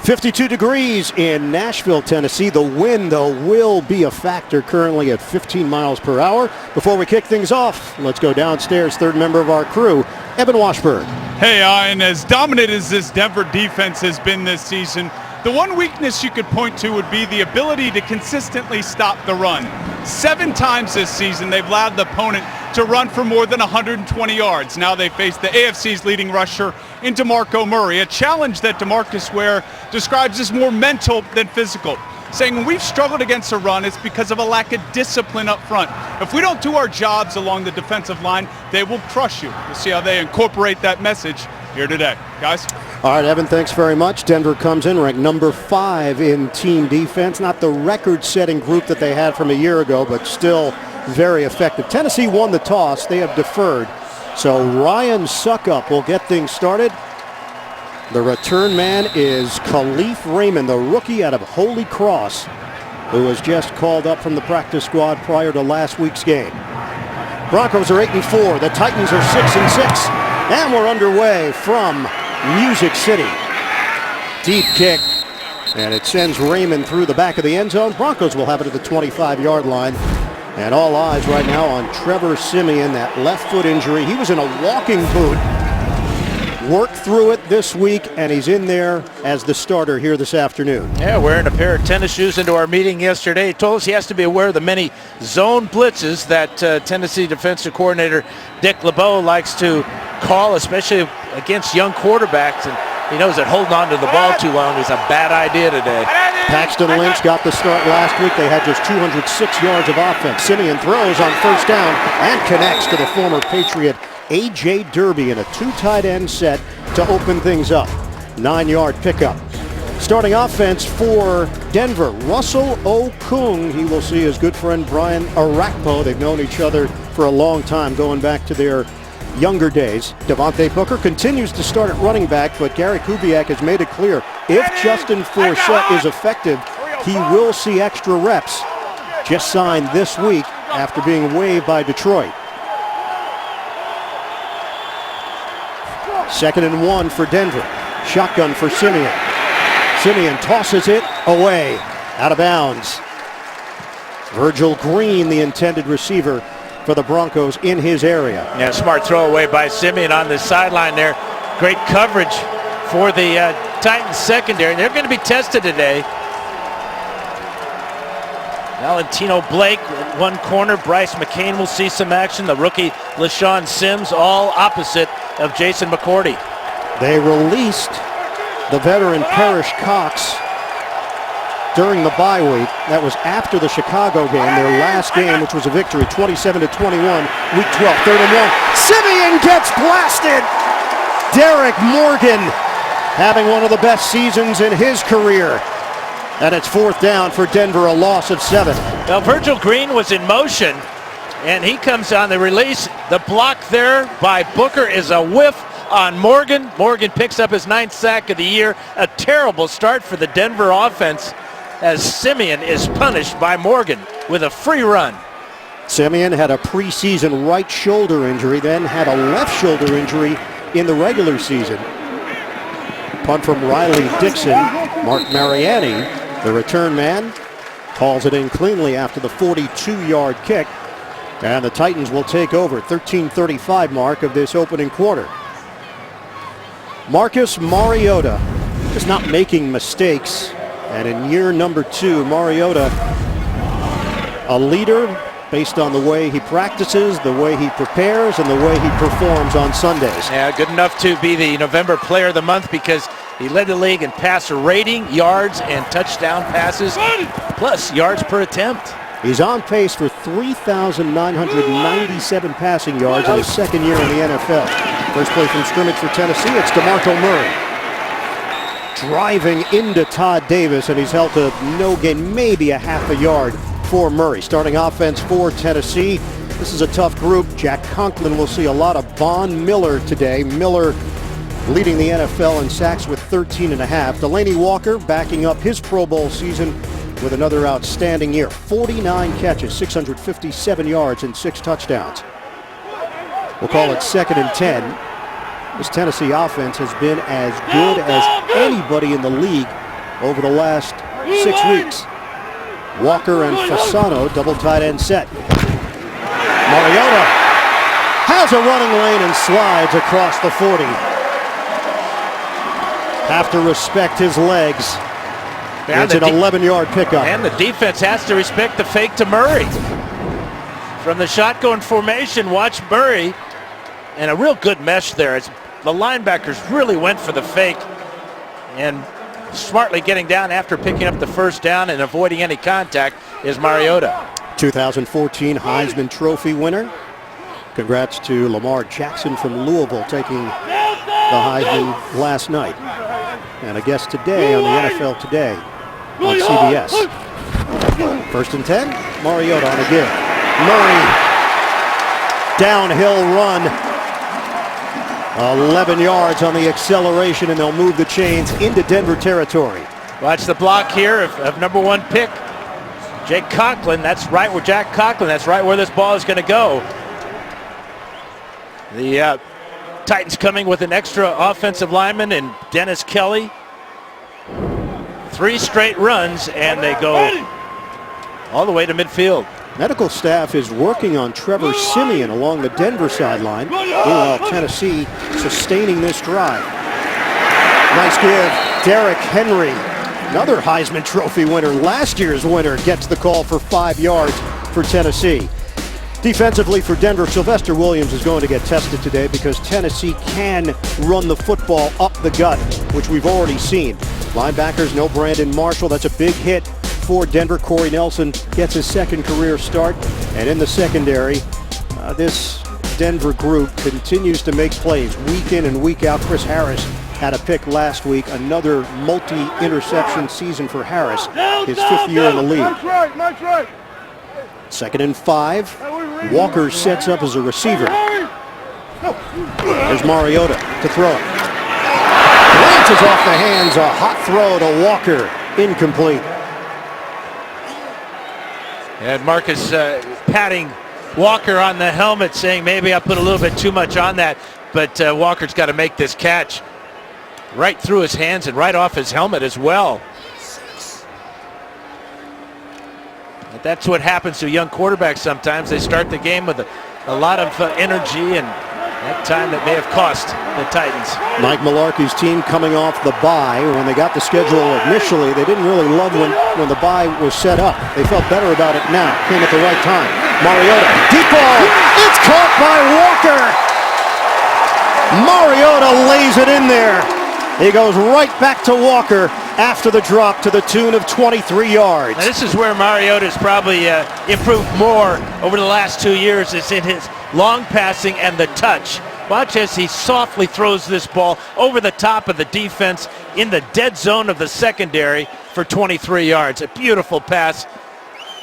52 degrees in Nashville, Tennessee. The wind, though, will be a factor currently at 15 miles per hour. Before we kick things off, let's go downstairs. Third member of our crew, Evan Washburn. Hey, Ian, as dominant as this Denver defense has been this season, the one weakness you could point to would be the ability to consistently stop the run. 7 times this season, they've allowed the opponent to run for more than 120 yards. Now they face the AFC's leading rusher in Moreeeee, a challenge that DeMarcus Ware describes as more mental than physical, saying when we've struggled against the run, it's because of a lack of discipline up front. If we don't do our jobs along the defensive line, they will crush you. We'll see how they incorporate that message here today. Guys? All right, Evan, thanks very much. Denver comes in ranked number 5 in team defense. Not the record-setting group that they had from a year ago, but still very effective. Tennessee won the toss. They have deferred. So Ryan Suckup will get things started. The return man is Khalif Raymond, the rookie out of Holy Cross, who was just called up from the practice squad prior to last week's game. Broncos are 8-4. The Titans are 6-6. And we're underway from Music City. Deep kick, and it sends Raymond through the back of the end zone. Broncos will have it at the 25-yard line. And all eyes right now on Trevor Siemian, that left foot injury. He was in a walking boot. Worked through it this week, and he's in there as the starter here this afternoon. Yeah, wearing a pair of tennis shoes into our meeting yesterday. He told us he has to be aware of the many zone blitzes that Tennessee defensive coordinator Dick LeBeau likes to call, especially against young quarterbacks. And he knows that holding on to the ball too long is a bad idea today. Paxton Lynch got the start last week. They had just 206 yards of offense. Siemian throws on first down and connects to the former Patriot A.J. Derby in a 2 tight end set to open things up. 9-yard pickup. Starting offense for Denver, Russell Okung. He will see his good friend Brian Arakpo. They've known each other for a long time, going back to their younger days. Devontae Booker continues to start at running back, but Gary Kubiak has made it clear if Justin Forsett is effective, he will see extra reps. Just signed this week after being waived by Detroit. 2nd and 1 for Denver. Shotgun for Siemian. Siemian tosses it away, out of bounds. Virgil Green, the intended receiver for the Broncos, in his area. Yeah, smart throw away by Siemian on the sideline there. Great coverage for the Titans secondary. They're going to be tested today. Valentino Blake at one corner. Bryce McCain will see some action. The rookie LaShawn Sims, all opposite of Jason McCourty. They released the veteran Parrish Cox during the bye week. That was after the Chicago game, their last game, which was a victory, 27-21, week 12, 3rd and 1. Siemian gets blasted. Derek Morgan having one of the best seasons in his career. And it's 4th down for Denver, a loss of 7. Well, Virgil Green was in motion, and he comes on the release. The block there by Booker is a whiff on Morgan. Morgan picks up his 9th sack of the year. A terrible start for the Denver offense as Siemian is punished by Morgan with a free run. Siemian had a preseason right shoulder injury, then had a left shoulder injury in the regular season. Punt from Riley Dixon. Mark Mariani, the return man, hauls it in cleanly after the 42-yard kick. And the Titans will take over. 13:35 mark of this opening quarter. Marcus Mariota is not making mistakes. And in year number 2, Mariota, a leader based on the way he practices, the way he prepares, and the way he performs on Sundays. Yeah, good enough to be the November Player of the Month because he led the league in passer rating, yards, and touchdown passes, plus yards per attempt. He's on pace for 3,997 passing yards in his 2nd year in the NFL. First play from scrimmage for Tennessee, it's DeMarco Murray. Driving into Todd Davis, and he's held to no gain, maybe a half a yard for Murray. Starting offense for Tennessee. This is a tough group. Jack Conklin will see a lot of Von Miller today. Miller leading the NFL in sacks with 13.5. Delaney Walker backing up his Pro Bowl season with another outstanding year. 49 catches, 657 yards, and 6 touchdowns. We'll call it 2nd and 10. This Tennessee offense has been as good as anybody in the league over the last 6 weeks. Walker and Fasano, double tight end set. Mariota has a running lane and slides across the 40. Have to respect his legs. It's an 11-yard pickup. And the defense has to respect the fake to Murray. From the shotgun formation, watch Murray. And a real good mesh there. The linebackers really went for the fake. And smartly getting down after picking up the first down and avoiding any contact is Mariota. 2014 Heisman Trophy winner. Congrats to Lamar Jackson from Louisville taking the Heisman last night. And a guest today on the NFL Today on CBS. 1st and 10, Mariota on a give. Murray, downhill run. 11 yards on the acceleration, and they'll move the chains into Denver territory. Watch the block here of number 1 pick, Jake Conklin. That's right where Jack Conklin. That's right where this ball is going to go. The Titans coming with an extra offensive lineman in Dennis Kelly. 3 straight runs, and they go all the way to midfield. Medical staff is working on Trevor Siemian along the Denver sideline. Meanwhile, Tennessee sustaining this drive. Nice give. Derrick Henry, another Heisman Trophy winner, last year's winner, gets the call for 5 yards for Tennessee. Defensively for Denver, Sylvester Williams is going to get tested today because Tennessee can run the football up the gut, which we've already seen. Linebackers, no Brandon Marshall. That's a big hit for Denver. Corey Nelson gets his 2nd career start. And in the secondary, this Denver group continues to make plays week in and week out. Chris Harris had a pick last week. Another multi-interception season for Harris, his 5th year in the league. That's right. 2nd and 5. Walker sets up as a receiver. There's Mariota to throw it. Lances off the hands. A hot throw to Walker. Incomplete. And Marcus patting Walker on the helmet, saying maybe I put a little bit too much on that. But Walker's got to make this catch right through his hands and right off his helmet as well. But that's what happens to young quarterbacks sometimes. They start the game with a lot of energy, and that time that may have cost the Titans. Mike Mularkey's team coming off the bye. When they got the schedule initially, they didn't really love when the bye was set up. They felt better about it now. Came at the right time. Mariota, deep ball. It's caught by Walker. Mariota lays it in there. He goes right back to Walker after the drop to the tune of 23 yards. Now this is where Mariota's probably improved more over the last 2 years. Is in his long passing and the touch. Watch as he softly throws this ball over the top of the defense in the dead zone of the secondary for 23 yards. A beautiful pass.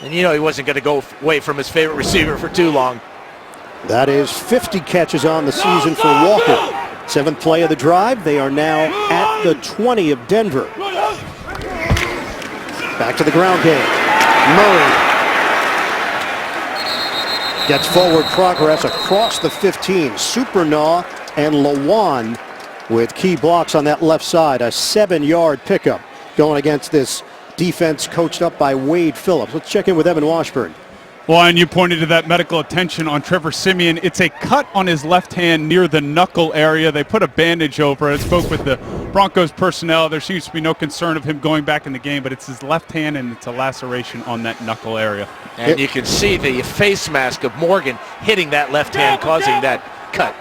And you know he wasn't going to go away from his favorite receiver for too long. That is 50 catches on the season for Walker. 7th play of the drive. They are now at the 20 of Denver. Back to the ground game. Murray gets forward progress across the 15. Supernaw and Lawan with key blocks on that left side. A 7-yard pickup going against this defense coached up by Wade Phillips. Let's check in with Evan Washburn. Well, and you pointed to that medical attention on Trevor Siemian. It's a cut on his left hand near the knuckle area. They put a bandage over it. I spoke with the Broncos personnel. There seems to be no concern of him going back in the game, but it's his left hand and it's a laceration on that knuckle area. And you can see the face mask of Morgan hitting that left hand, causing that cut.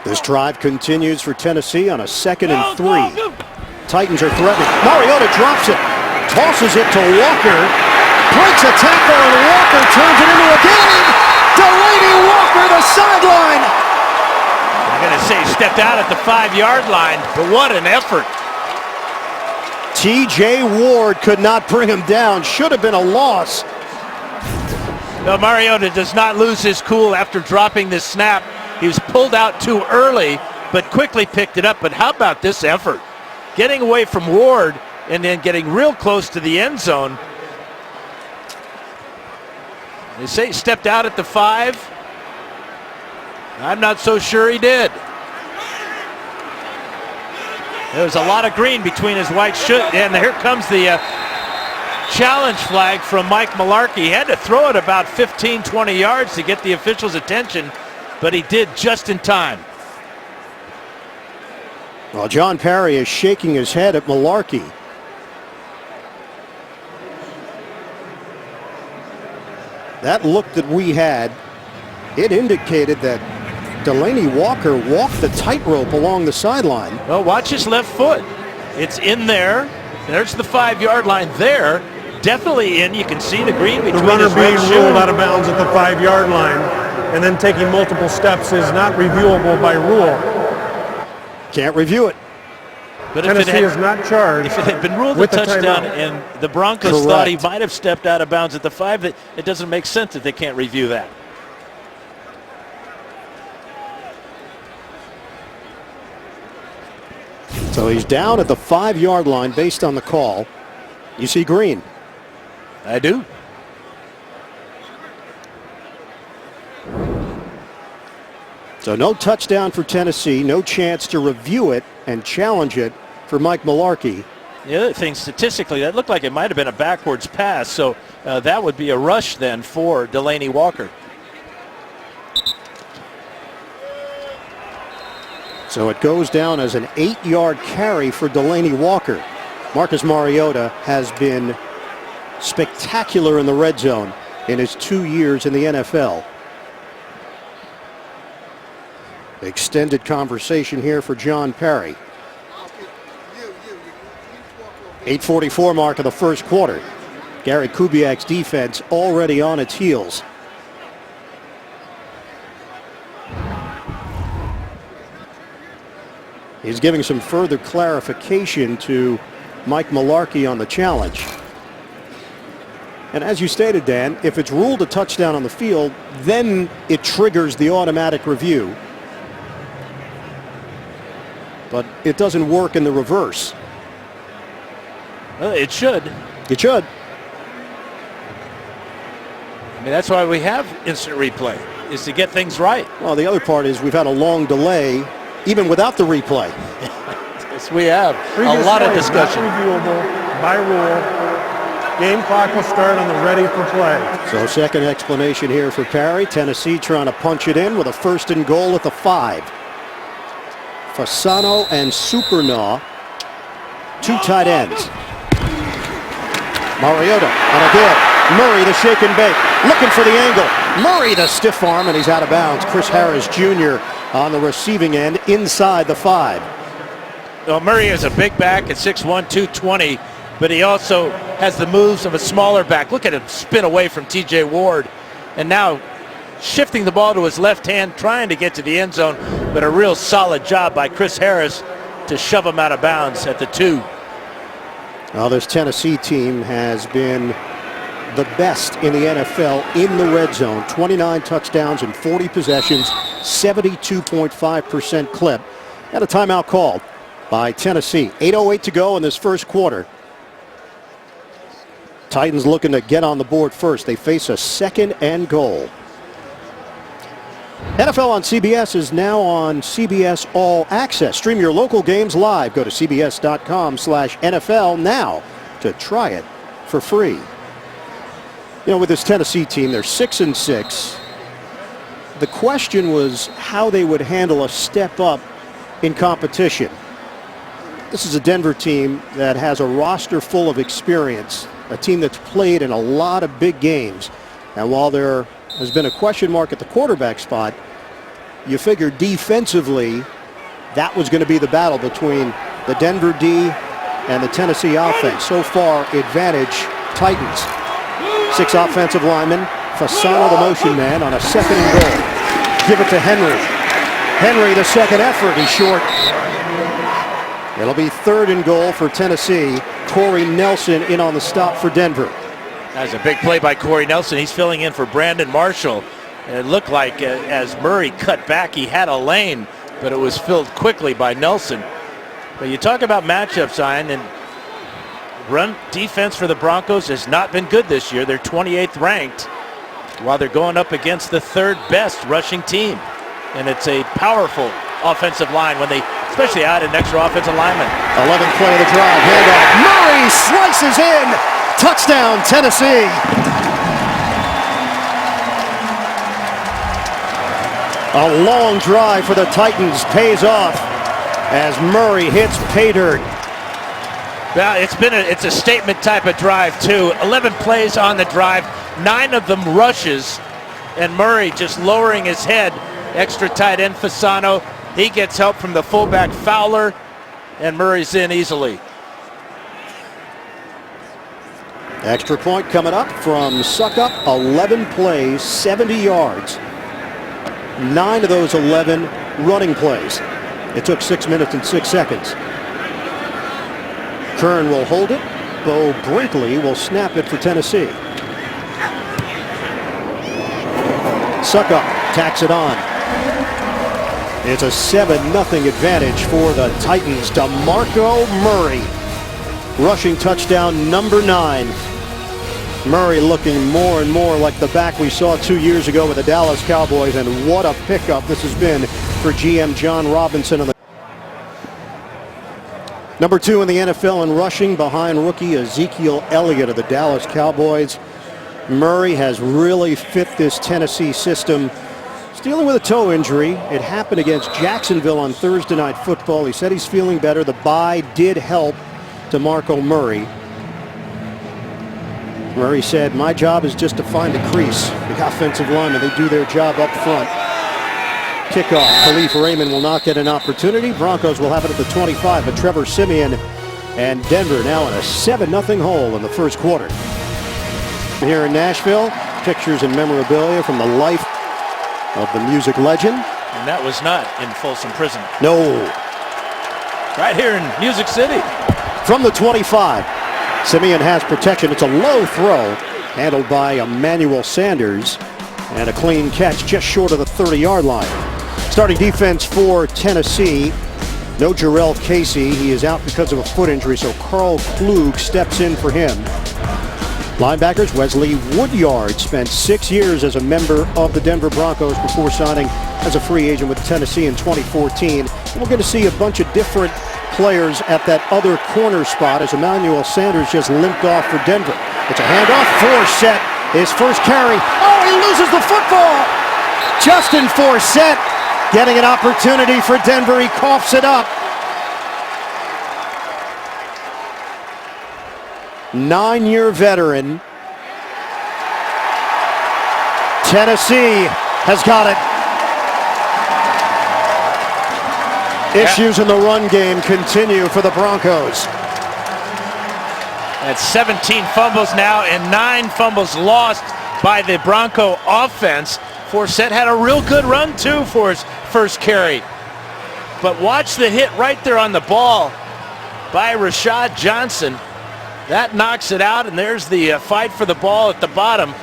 This drive continues for Tennessee on a 2nd and 3. Titans are threatening. Mariota drops it, tosses it to Walker. Breaks a tackle and Walker turns it into a gain. Delaney Walker, the sideline. I'm going to say he stepped out at the 5-yard line, but what an effort. T.J. Ward could not bring him down. Should have been a loss. No, Mariota does not lose his cool after dropping this snap. He was pulled out too early, but quickly picked it up. But how about this effort? Getting away from Ward and then getting real close to the end zone. They say he stepped out at the 5. I'm not so sure he did. There was a lot of green between his white shirt, and here comes the challenge flag from Mike Mularkey. He had to throw it about 15, 20 yards to get the official's attention, but he did just in time. Well, John Parry is shaking his head at Mularkey. That look that we had, it indicated that Delaney Walker walked the tightrope along the sideline. Well, watch his left foot. It's in there. There's the 5-yard line there. Definitely in. You can see the green between the runner his being red shoe. ruled out of bounds at the 5-yard line and then taking multiple steps is not reviewable by rule. Can't review it. But Tennessee is not charged. If it had been ruled a with the touchdown timeout. and the Broncos thought he might have stepped out of bounds at the 5, that it doesn't make sense that they can't review that. So he's down at the 5-yard line based on the call. You see green. I do. So no touchdown for Tennessee, no chance to review it and challenge it for Mike Mularkey. The other thing, statistically, that looked like it might have been a backwards pass, so that would be a rush then for Delaney Walker. So it goes down as an 8-yard carry for Delaney Walker. Marcus Mariota has been spectacular in the red zone in his 2 years in the NFL. Extended conversation here for John Parry. 8:44 mark of the first quarter. Gary Kubiak's defense already on its heels. He's giving some further clarification to Mike Mularkey on the challenge. And as you stated, Dan, if it's ruled a touchdown on the field, then it triggers the automatic review. But it doesn't work in the reverse. Well, it should. It should. I mean, that's why we have instant replay, is to get things right. Well, the other part is we've had a long delay, even without the replay. Yes, we have. Previous a lot of play is discussion. Not reviewable by rule. Game clock will start on the ready for play. So second explanation here for Parry. Tennessee trying to punch it in with a 1st and goal at the 5. Fasano and Supernaw, 2 tight ends. Mariota and again Murray the shake and bake, looking for the angle. Murray the stiff arm, and he's out of bounds. Chris Harris Jr. on the receiving end inside the 5. Well, Murray is a big back at 6'1", 220, but he also has the moves of a smaller back. Look at him spin away from T.J. Ward, and now shifting the ball to his left hand, trying to get to the end zone, but a real solid job by Chris Harris to shove him out of bounds at the 2. Well, this Tennessee team has been the best in the NFL in the red zone. 29 touchdowns in 40 possessions, 72.5% clip. And a timeout called by Tennessee. 8:08 to go in this first quarter. Titans looking to get on the board first. They face a 2nd and goal. NFL on CBS is now on CBS All Access. Stream your local games live. Go to cbs.com/NFL now to try it for free. You know, with this Tennessee team, they're 6-6. The question was how they would handle a step up in competition. This is a Denver team that has a roster full of experience, a team that's played in a lot of big games. And while there has been a question mark at the quarterback spot, you figure defensively that was going to be the battle between the Denver D and the Tennessee offense. So far, advantage Titans. 6 offensive linemen. Fasano the motion man on a 2nd and goal. Give it to Henry. Henry the second effort. He's short. It'll be 3rd and goal for Tennessee. Corey Nelson in on the stop for Denver. That's a big play by Corey Nelson. He's filling in for Brandon Marshall. And it looked like as Murray cut back, he had a lane, but it was filled quickly by Nelson. But you talk about matchups, Ian, and run defense for the Broncos has not been good this year. They're 28th ranked while they're going up against the 3rd best rushing team. And it's a powerful offensive line when they especially out an extra offensive lineman. 11th play of the drive. Handoff. Murray slices in. Touchdown, Tennessee. A long drive for the Titans pays off as Murray hits pay dirt. Well, it's a statement type of drive too. 11 plays on the drive, 9 of them rushes, and Murray just lowering his head. Extra tight end Fasano. He gets help from the fullback Fowler, and Murray's in easily. Extra point coming up from Suckup. 11 plays, 70 yards. 9 of those 11 running plays. It took 6 minutes and 6 seconds. Kern will hold it. Bo Brinkley will snap it for Tennessee. Suckup tacks it on. It's a 7-0 advantage for the Titans. DeMarco Murray. Rushing touchdown number 9. Murray looking more and more like the back we saw 2 years ago with the Dallas Cowboys, and what a pickup this has been for GM John Robinson. Number 2 in the NFL in rushing behind rookie Ezekiel Elliott of the Dallas Cowboys. Murray has really fit this Tennessee system. He's dealing with a toe injury. It happened against Jacksonville on Thursday Night Football. He said he's feeling better. The bye did help DeMarco Murray. Murray said, "My job is just to find a crease." The offensive linemen, they do their job up front. Kickoff. Khalif Raymond will not get an opportunity. Broncos will have it at the 25, but Trevor Siemian and Denver now in a 7-0 hole in the first quarter. Here in Nashville, pictures and memorabilia from the life of the music legend. And that was not in Folsom Prison. No. Right here in Music City. From the 25, Siemian has protection. It's a low throw handled by Emmanuel Sanders, and a clean catch just short of the 30-yard line. Starting defense for Tennessee, no Jarrell Casey. He is out because of a foot injury, so Carl Klug steps in for him. Linebackers, Wesley Woodyard spent 6 years as a member of the Denver Broncos before signing as a free agent with Tennessee in 2014. And we're going to see a bunch of different players at that other corner spot as Emmanuel Sanders just limped off for Denver. It's a handoff. Forsett, his first carry. Oh, he loses the football. Justin Forsett getting an opportunity for Denver. He coughs it up. 9-year veteran. Tennessee has got it. Issues in the run game continue for the Broncos. That's 17 fumbles now and 9 fumbles lost by the Bronco offense. Forsett had a real good run too for his first carry. But watch the hit right there on the ball by Rashad Johnson. That knocks it out, and there's the fight for the ball at the bottom.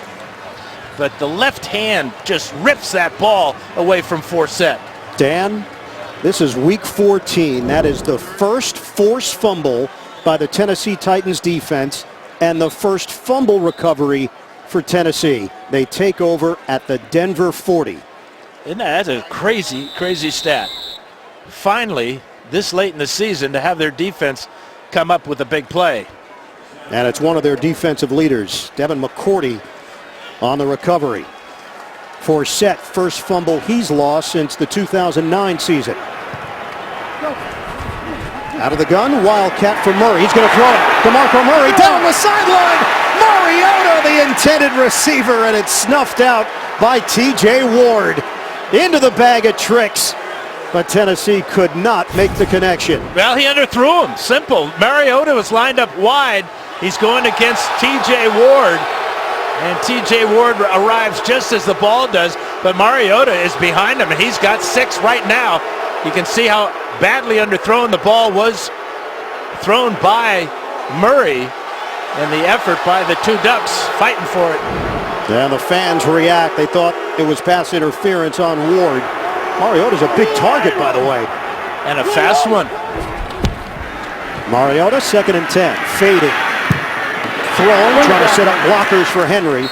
But the left hand just rips that ball away from Forsett. Dan, this is week 14. That is the first forced fumble by the Tennessee Titans defense and the first fumble recovery for Tennessee. They take over at the Denver 40. That's a crazy, crazy stat. Finally, this late in the season, to have their defense come up with a big play. And it's one of their defensive leaders, Devin McCourty, on the recovery. Forsett, first fumble he's lost since the 2009 season. Out of the gun, Wildcat for Murray. He's going to throw it. DeMarco Murray down the sideline. Mariota, the intended receiver, and it's snuffed out by T.J. Ward. Into the bag of tricks, but Tennessee could not make the connection. Well, he underthrew him. Simple. Mariota was lined up wide. He's going against T.J. Ward, and T.J. Ward arrives just as the ball does, but Mariota is behind him, and he's got 6 right now. You can see how badly underthrown the ball was thrown by Murray, and the effort by the two Ducks fighting for it. And the fans react. They thought it was pass interference on Ward. Mariota's a big target, by the way. And a fast one. Mariota, 2nd and 10. Fading. Throwing, trying to set up blockers for Henry.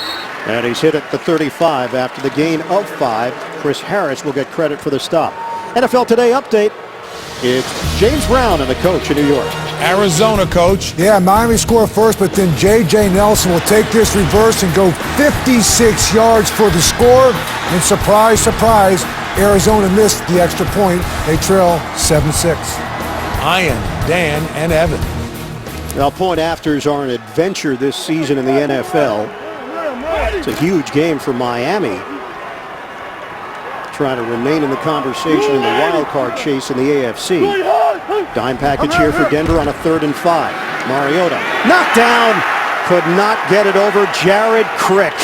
And he's hit at the 35 after the gain of 5. Chris Harris will get credit for the stop. NFL Today update. It's James Brown and the coach in New York. Arizona, coach. Yeah, Miami scored first, but then J.J. Nelson will take this reverse and go 56 yards for the score. And surprise, surprise, Arizona missed the extra point. They trail 7-6. Ian, Dan, and Evan. Well, point afters are an adventure this season in the NFL. It's a huge game for Miami, trying to remain in the conversation in the wild card chase in the AFC. Dime package here for Denver on a 3rd and 5. Mariota knocked down, could not get it over Jared Crick.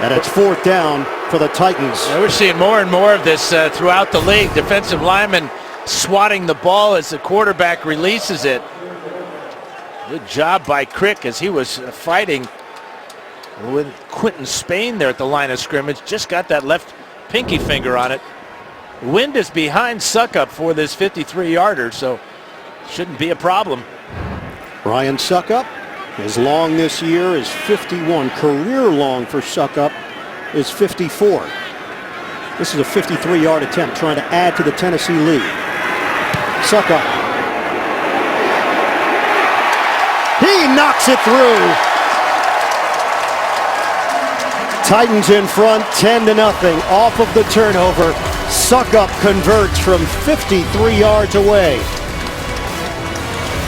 And it's 4th down for the Titans. Yeah, we're seeing more and more of this throughout the league. Defensive linemen swatting the ball as the quarterback releases it. Good job by Crick as he was fighting with Quentin Spain there at the line of scrimmage. Just got that left pinky finger on it. Wind is behind Suckup for this 53-yarder, so shouldn't be a problem. Ryan Suckup, his long this year is 51. Career long for Suckup is 54. This is a 53-yard attempt trying to add to the Tennessee lead. Suckup. He knocks it through. Titans in front, 10-0 off of the turnover. Suckup converts from 53 yards away.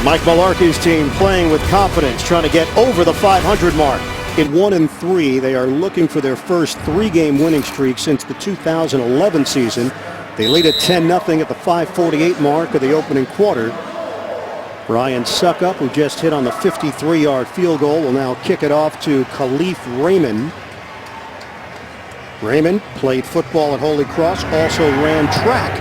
Mike Mularkey's team playing with confidence, trying to get over the 500 mark. In 1-3, they are looking for their first 3-game winning streak since the 2011 season. They lead at 10-0 at the 5:48 mark of the opening quarter. Ryan Suckup, who just hit on the 53-yard field goal, will now kick it off to Khalif Raymond. Raymond played football at Holy Cross, also ran track.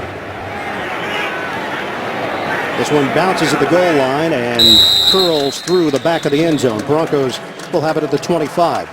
This one bounces at the goal line and curls through the back of the end zone. Broncos will have it at the 25.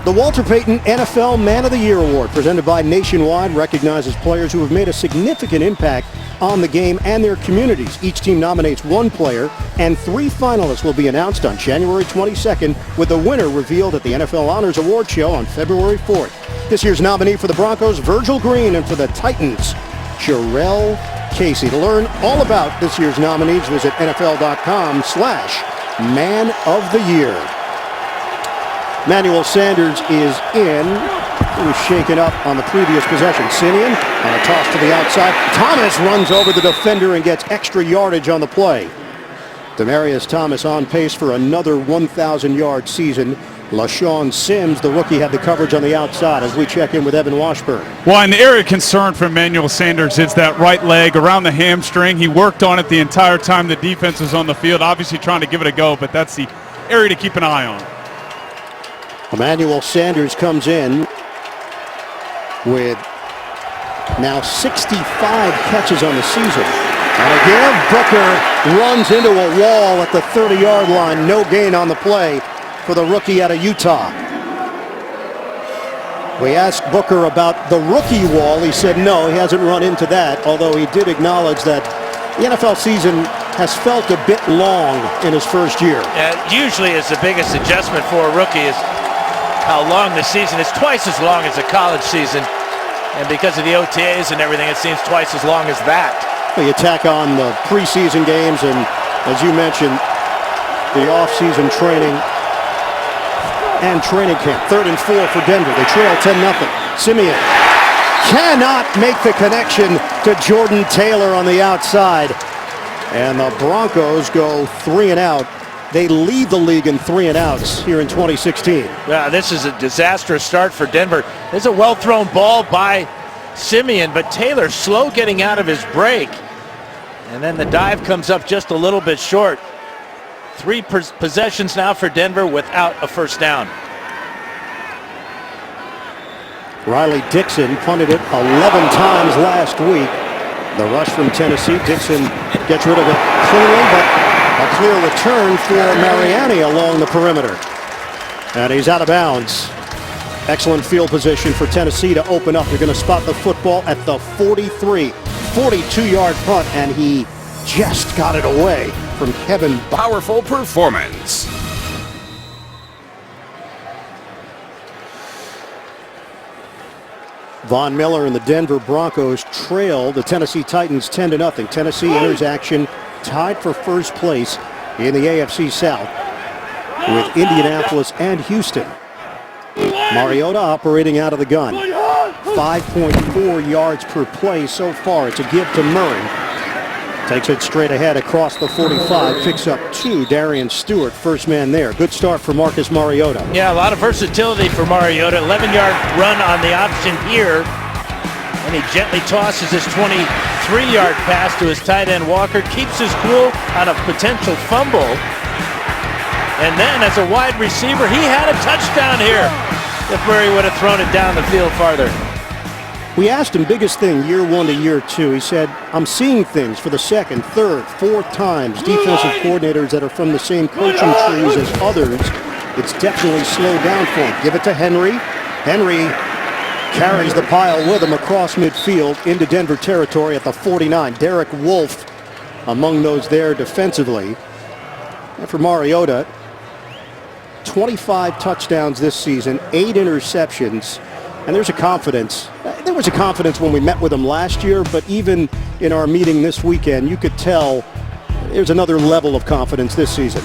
The Walter Payton NFL Man of the Year Award, presented by Nationwide, recognizes players who have made a significant impact on the game and their communities. Each team nominates 1 player, and 3 finalists will be announced on January 22nd, with the winner revealed at the NFL Honors Award Show on February 4th. This year's nominee for the Broncos, Virgil Green, and for the Titans, Jarrell Casey. To learn all about this year's nominees, visit NFL.com/Man of the Year. Manuel Sanders is in. He was shaken up on the previous possession. Simeon on a toss to the outside. Thomas runs over the defender and gets extra yardage on the play. Demaryius Thomas on pace for another 1,000-yard season. LaShawn Sims, the rookie, had the coverage on the outside as we check in with Evan Washburn. Well, and the area of concern for Emmanuel Sanders is that right leg around the hamstring. He worked on it the entire time the defense was on the field, obviously trying to give it a go, but that's the area to keep an eye on. Emmanuel Sanders comes in with now 65 catches on the season. And again, Booker runs into a wall at the 30-yard line. No gain on the play for the rookie out of Utah. We asked Booker about the rookie wall. He said no, he hasn't run into that, although he did acknowledge that the NFL season has felt a bit long in his first year. Usually is the biggest adjustment for a rookie is how long the season is. Twice as long as a college season. And because of the OTAs and everything, it seems twice as long as that. You tack on the preseason games and, as you mentioned, the off-season training and training camp. 3rd and 4 for Denver. They trail 10-0. Simeon cannot make the connection to Jordan Taylor on the outside. And the Broncos go 3 and out. They lead the league in 3 and outs here in 2016. Yeah, this is a disastrous start for Denver. There's a well-thrown ball by Simeon, but Taylor slow getting out of his break. And then the dive comes up just a little bit short. 3 possessions now for Denver without a first down. Riley Dixon punted it 11 times last week. The rush from Tennessee. Dixon gets rid of it cleanly, but a clear return for Mariani along the perimeter. And he's out of bounds. Excellent field position for Tennessee to open up. They're going to spot the football at the 43. 42-yard punt, and he just got it away from Kevin. Powerful performance. Von Miller and the Denver Broncos trail the Tennessee Titans 10-0. Tennessee enters action tied for first place in the AFC South with Indianapolis and Houston. Mariota operating out of the gun. 5.4 yards per play so far. It's a give to Murray. Takes it straight ahead across the 45. Picks up 2. Darian Stewart, first man there. Good start for Marcus Mariota. Yeah, a lot of versatility for Mariota. 11-yard run on the option here. And he gently tosses his 23-yard pass to his tight end Walker. Keeps his cool on a potential fumble. And then as a wide receiver, he had a touchdown here. If Murray would have thrown it down the field farther. We asked him biggest thing year 1 to year 2. He said, I'm seeing things for the second, third, fourth times. Defensive coordinators that are from the same coaching trees as others. It's definitely slowed down for him. Give it to Henry. Henry carries the pile with him across midfield into Denver territory at the 49. Derek Wolfe among those there defensively. And for Mariota, 25 touchdowns this season, 8 interceptions. And there's a confidence. There was a confidence when we met with him last year, but even in our meeting this weekend, you could tell there's another level of confidence this season.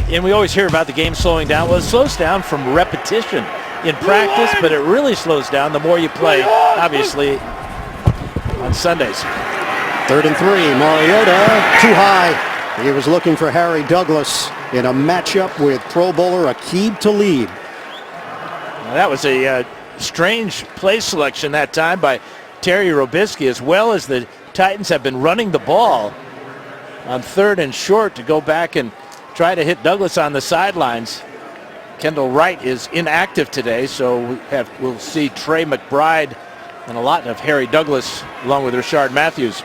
And we always hear about the game slowing down. Well, it slows down from repetition in practice, but it really slows down the more you play, obviously, on Sundays. 3rd and 3, Mariota, too high. He was looking for Harry Douglas in a matchup with Pro Bowler Aqib Talib. Now, that was a strange play selection that time by Terry Robisky, as well as the Titans have been running the ball on 3rd and short to go back and try to hit Douglas on the sidelines. Kendall Wright is inactive today, so we'll see Trey McBride and a lot of Harry Douglas along with Rashard Matthews.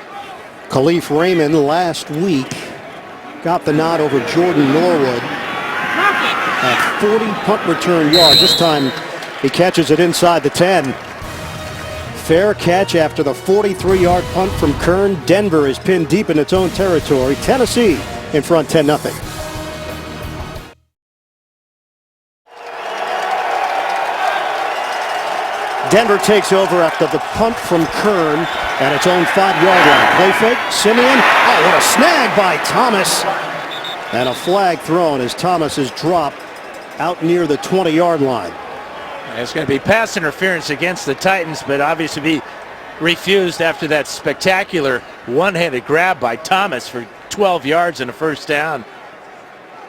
Khalif Raymond last week got the nod over Jordan Norwood at 40 punt return yards. This time he catches it inside the 10. Fair catch after the 43-yard punt from Kern. Denver is pinned deep in its own territory. Tennessee in front 10-0. Denver takes over after the punt from Kern at its own 5-yard line. Play fake, Simeon. Oh, what a snag by Thomas. And a flag thrown as Thomas is dropped out near the 20-yard line. It's going to be pass interference against the Titans, but obviously be refused after that spectacular one-handed grab by Thomas for 12 yards and a first down.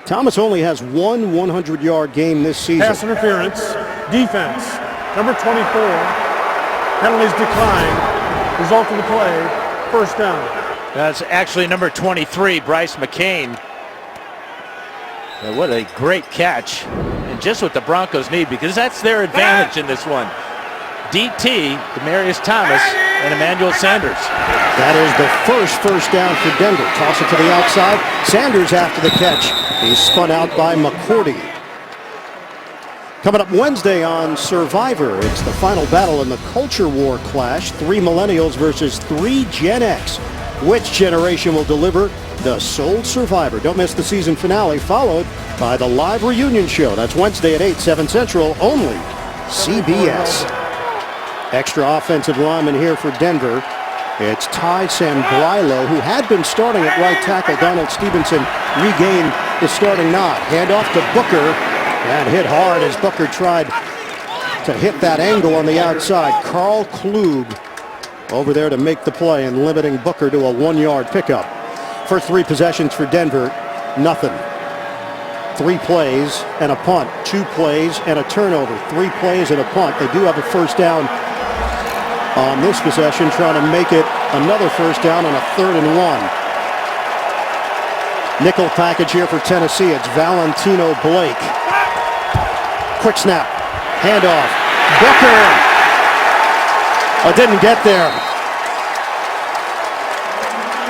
Thomas only has one 100-yard game this season. Pass interference, defense, number 24, penalties declined, result of the play, first down. That's actually number 23, Bryce McCain. And what a great catch. And just what the Broncos need, because that's their advantage in this one. DT, Demaryius Thomas, and Emmanuel Sanders. That is the first down for Denver. Toss it to the outside. Sanders after the catch. He's spun out by McCourty. Coming up Wednesday on Survivor, it's the final battle in the culture war clash. 3 millennials versus 3 Gen X. Which generation will deliver the sole survivor? Don't miss the season finale, followed by the live reunion show. That's Wednesday at 8, 7 Central, only CBS. Extra offensive lineman here for Denver. It's Ty Sambrailo, who had been starting at right tackle. Donald Stevenson regained the starting nod. Handoff to Booker, and hit hard as Booker tried to hit that angle on the outside. Carl Klug over there to make the play and limiting Booker to a 1-yard pickup. First 3 possessions for Denver, nothing. 3 plays and a punt. 2 plays and a turnover. 3 plays and a punt. They do have a first down on this possession, trying to make it another first down on a 3rd and 1. Nickel package here for Tennessee. It's Valentino Blake. Quick snap. Handoff. Booker. Didn't get there.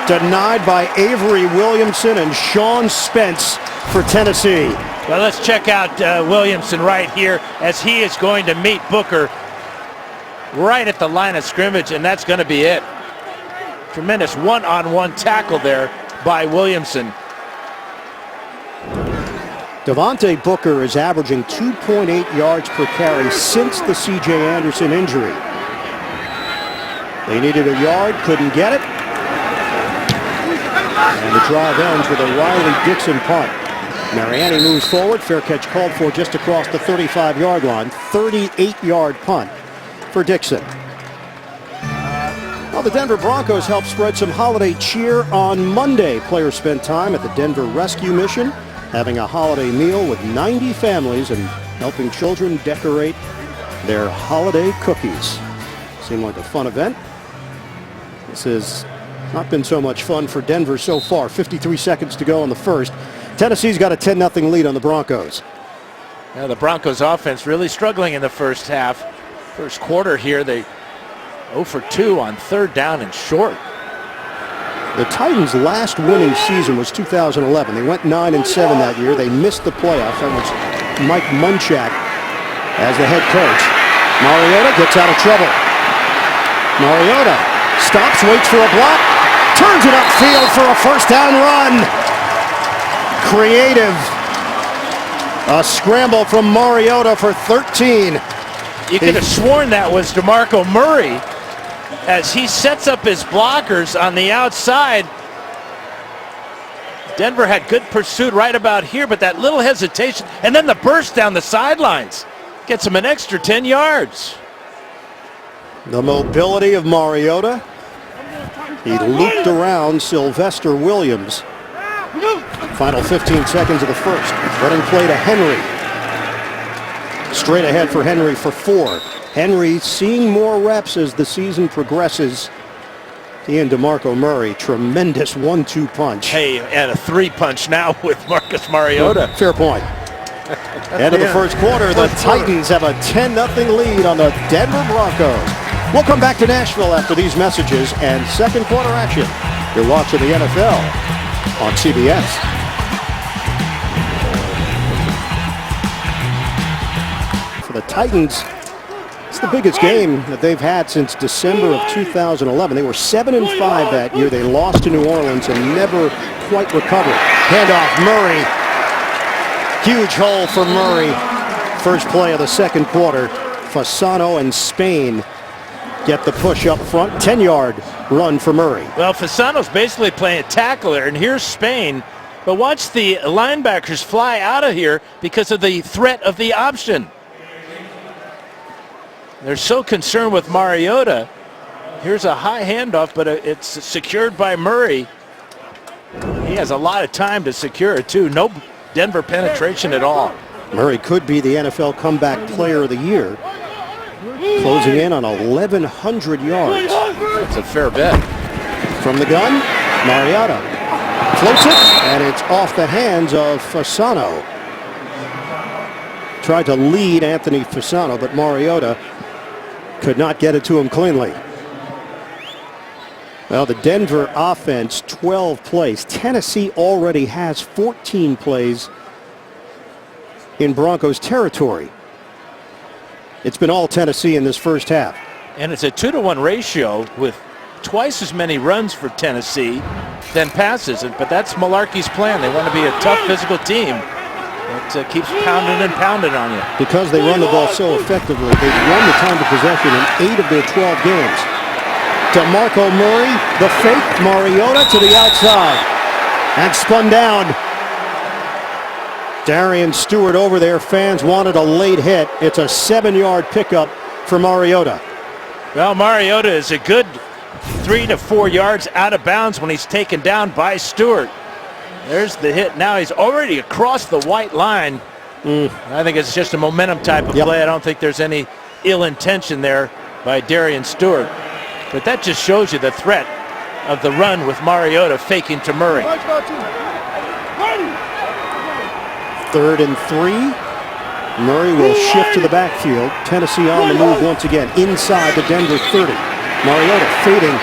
Denied by Avery Williamson and Sean Spence for Tennessee. Well, let's check out Williamson right here as he is going to meet Booker right at the line of scrimmage, and that's going to be it. Tremendous one-on-one tackle there by Williamson. Devontae Booker is averaging 2.8 yards per carry since the C.J. Anderson injury. They needed a yard, couldn't get it. And the drive ends with a Riley Dixon punt. Mariani moves forward. Fair catch called for just across the 35-yard line. 38-yard punt for Dixon. Well, the Denver Broncos helped spread some holiday cheer on Monday. Players spent time at the Denver Rescue Mission, having a holiday meal with 90 families and helping children decorate their holiday cookies. Seemed like a fun event. This has not been so much fun for Denver so far. 53 seconds to go in the first. Tennessee's got a 10-0 lead on the Broncos. Yeah, the Broncos offense really struggling in the first half. First quarter here, they 0 for 2 on third down and short. The Titans' last winning season was 2011. They went 9-7 that year. They missed the playoffs. That was Mike Munchak as the head coach. Mariota gets out of trouble. Mariota stops, waits for a block, turns it upfield for a first down run. Creative. A scramble from Mariota for 13. You could have sworn that was DeMarco Murray as he sets up his blockers on the outside. Denver had good pursuit right about here, but that little hesitation and then the burst down the sidelines gets him an extra 10 yards. The mobility of Mariota. He looped around Sylvester Williams. Final 15 seconds of the first. Running play to Henry. Straight ahead for Henry for 4. Henry seeing more reps as the season progresses. He and DeMarco Murray, tremendous 1-2 punch. Hey, and a 3 punch now with Marcus Mariota. Fair point. End of the first quarter, the Titans have a 10-0 lead on the Denver Broncos. We'll come back to Nashville after these messages and second quarter action. You're watching the NFL on CBS. For the Titans, it's the biggest game that they've had since December of 2011. They were 7-5 that year. They lost to New Orleans and never quite recovered. Handoff, Murray. Huge hole for Murray. First play of the second quarter. Fasano and Spain get the push up front. 10-yard run for Murray. Well, Fasano's basically playing tackler, and here's Spain. But watch the linebackers fly out of here because of the threat of the option. They're so concerned with Mariota. Here's a high handoff, but it's secured by Murray. He has a lot of time to secure it, too. No Denver penetration at all. Murray could be the NFL Comeback Player of the Year. Closing in on 1,100 yards. That's a fair bet. From the gun, Mariota floats it, and it's off the hands of Fasano. Tried to lead Anthony Fasano, but Mariota could not get it to him cleanly. Well, the Denver offense, 12 plays. Tennessee already has 14 plays in Broncos territory. It's been all Tennessee in this first half. And it's a 2-to-1 ratio with twice as many runs for Tennessee than passes. But that's Malarkey's plan. They want to be a tough physical team that keeps pounding and pounding on you. Because they run the ball so effectively, they've won the time of possession in 8 of their 12 games. DeMarco Murray, the fake, Mariota to the outside. And spun down. Darian Stewart over there. Fans wanted a late hit. It's a 7-yard pickup for Mariota. Well, Mariota is a good 3 to 4 yards out of bounds when he's taken down by Stewart. There's the hit. Now he's already across the white line. I think it's just a momentum type of play. I don't think there's any ill intention there by Darian Stewart. But that just shows you the threat of the run with Mariota faking to Murray. 3rd and 3. Murray will shift to the backfield. Tennessee on the move once again inside the Denver 30. Mariota fading.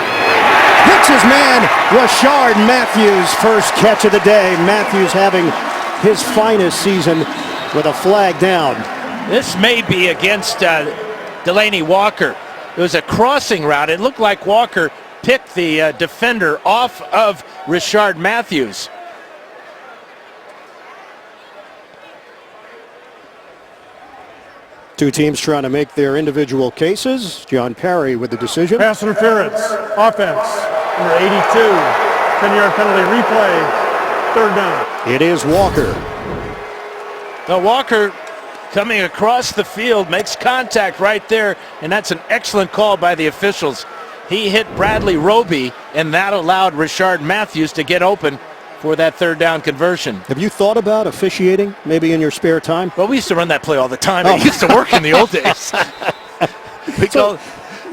Hits his man, Rashard Matthews. First catch of the day. Matthews having his finest season with a flag down. This may be against Delaney Walker. It was a crossing route. It looked like Walker picked the defender off of Rashard Matthews. Two teams trying to make their individual cases. John Perry with the decision. Pass interference, offense, number 82, 10-yard penalty, replay, third down. It is Walker. Now Walker coming across the field, makes contact right there, and that's an excellent call by the officials. He hit Bradley Roby, and that allowed Richard Matthews to get open for that third down conversion. Have you thought about officiating maybe in your spare time? Well, we used to run that play all the time. It used to work in the old days.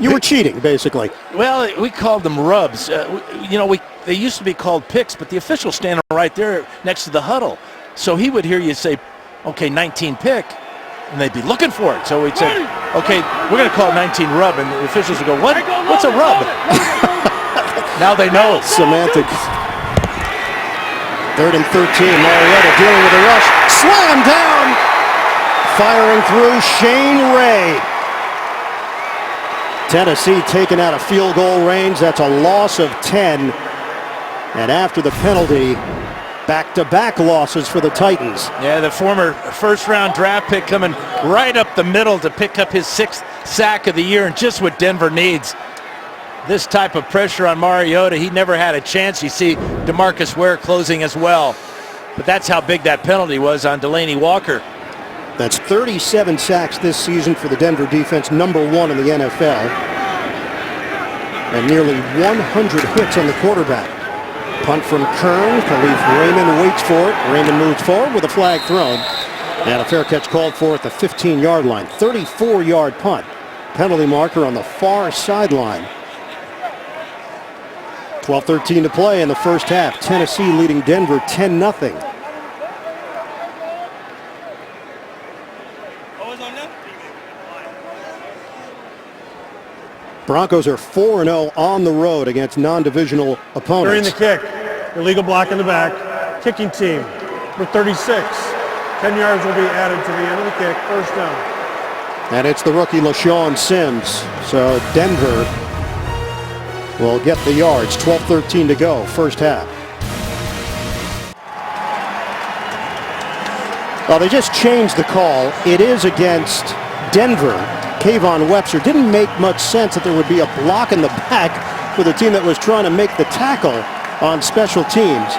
You were cheating, basically. Well, we called them rubs. They used to be called picks, but the official standing right there next to the huddle. So he would hear you say, okay, 19 pick, and they'd be looking for it. So we'd say, okay, we're going to call it 19 rub, and the officials would go, what? What's a rub? Now they know. Semantics. 3rd and 13, Marietta dealing with a rush. Slam down! Firing through Shane Ray. Tennessee taken out of field goal range. That's a loss of 10. And after the penalty, back-to-back losses for the Titans. Yeah, the former first-round draft pick coming right up the middle to pick up his 6th sack of the year, and just what Denver needs. This type of pressure on Mariota, he never had a chance. You see DeMarcus Ware closing as well. But that's how big that penalty was on Delaney Walker. That's 37 sacks this season for the Denver defense, #1 in the NFL. And nearly 100 hits on the quarterback. Punt from Kern. Khalif Raymond waits for it. Raymond moves forward with a flag thrown. And a fair catch called for at the 15-yard line. 34-yard punt. Penalty marker on the far sideline. 12:13 to play in the first half. Tennessee leading Denver 10-0. Broncos are 4-0 on the road against non-divisional opponents. During the kick, illegal block in the back. Kicking team, number 36. 10 yards will be added to the end of the kick. First down. And it's the rookie LaShawn Sims. So Denver will get the yards. 12:13 to go, first half. Well, they just changed the call. It is against Denver. Kayvon Webster. Didn't make much sense that there would be a block in the back for the team that was trying to make the tackle on special teams.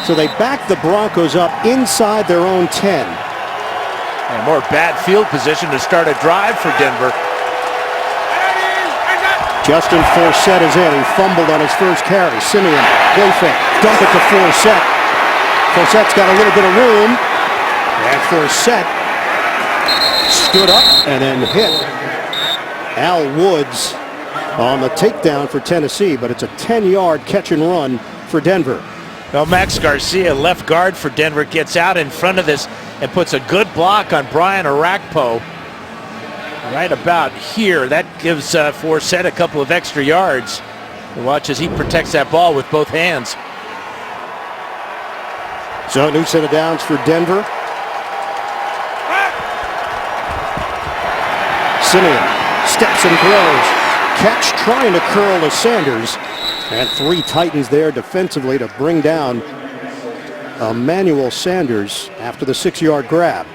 So they backed the Broncos up inside their own 10. And more bad field position to start a drive for Denver. Justin Forsett is in. He fumbled on his first carry. Simeon, play fake. Dump it to Forsett. Forsett's got a little bit of room. And Forsett stood up and then hit Al Woods on the takedown for Tennessee, but it's a 10-yard catch and run for Denver. Well, Max Garcia, left guard for Denver, gets out in front of this and puts a good block on Brian Arakpo right about here. That gives Forsett a couple of extra yards. Watch as he protects that ball with both hands. So new set of downs for Denver. Simeon steps and throws. Catch trying to curl to Sanders. And 3 Titans there defensively to bring down Emmanuel Sanders after the 6-yard grab.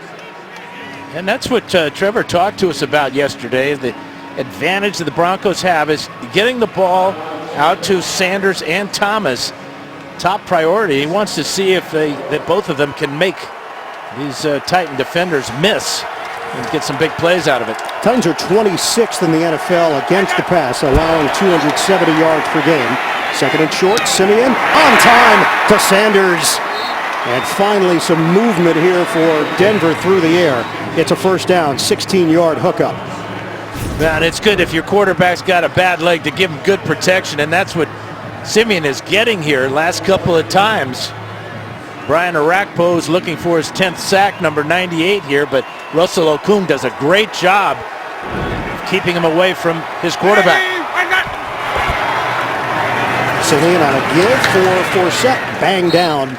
And that's what Trevor talked to us about yesterday. The advantage that the Broncos have is getting the ball out to Sanders and Thomas. Top priority. He wants to see if that both of them can make these Titan defenders miss and get some big plays out of it. Titans are 26th in the NFL against the pass, allowing 270 yards per game. Second and short, Simeon on time to Sanders. And finally some movement here for Denver through the air. It's a first down, 16-yard hookup. And it's good if your quarterback's got a bad leg to give him good protection, and that's what Simeon is getting here last couple of times. Brian Arakpo is looking for his 10th sack, number 98 here, but Russell Okung does a great job of keeping him away from his quarterback. Simeon on a give for Forsett, banged down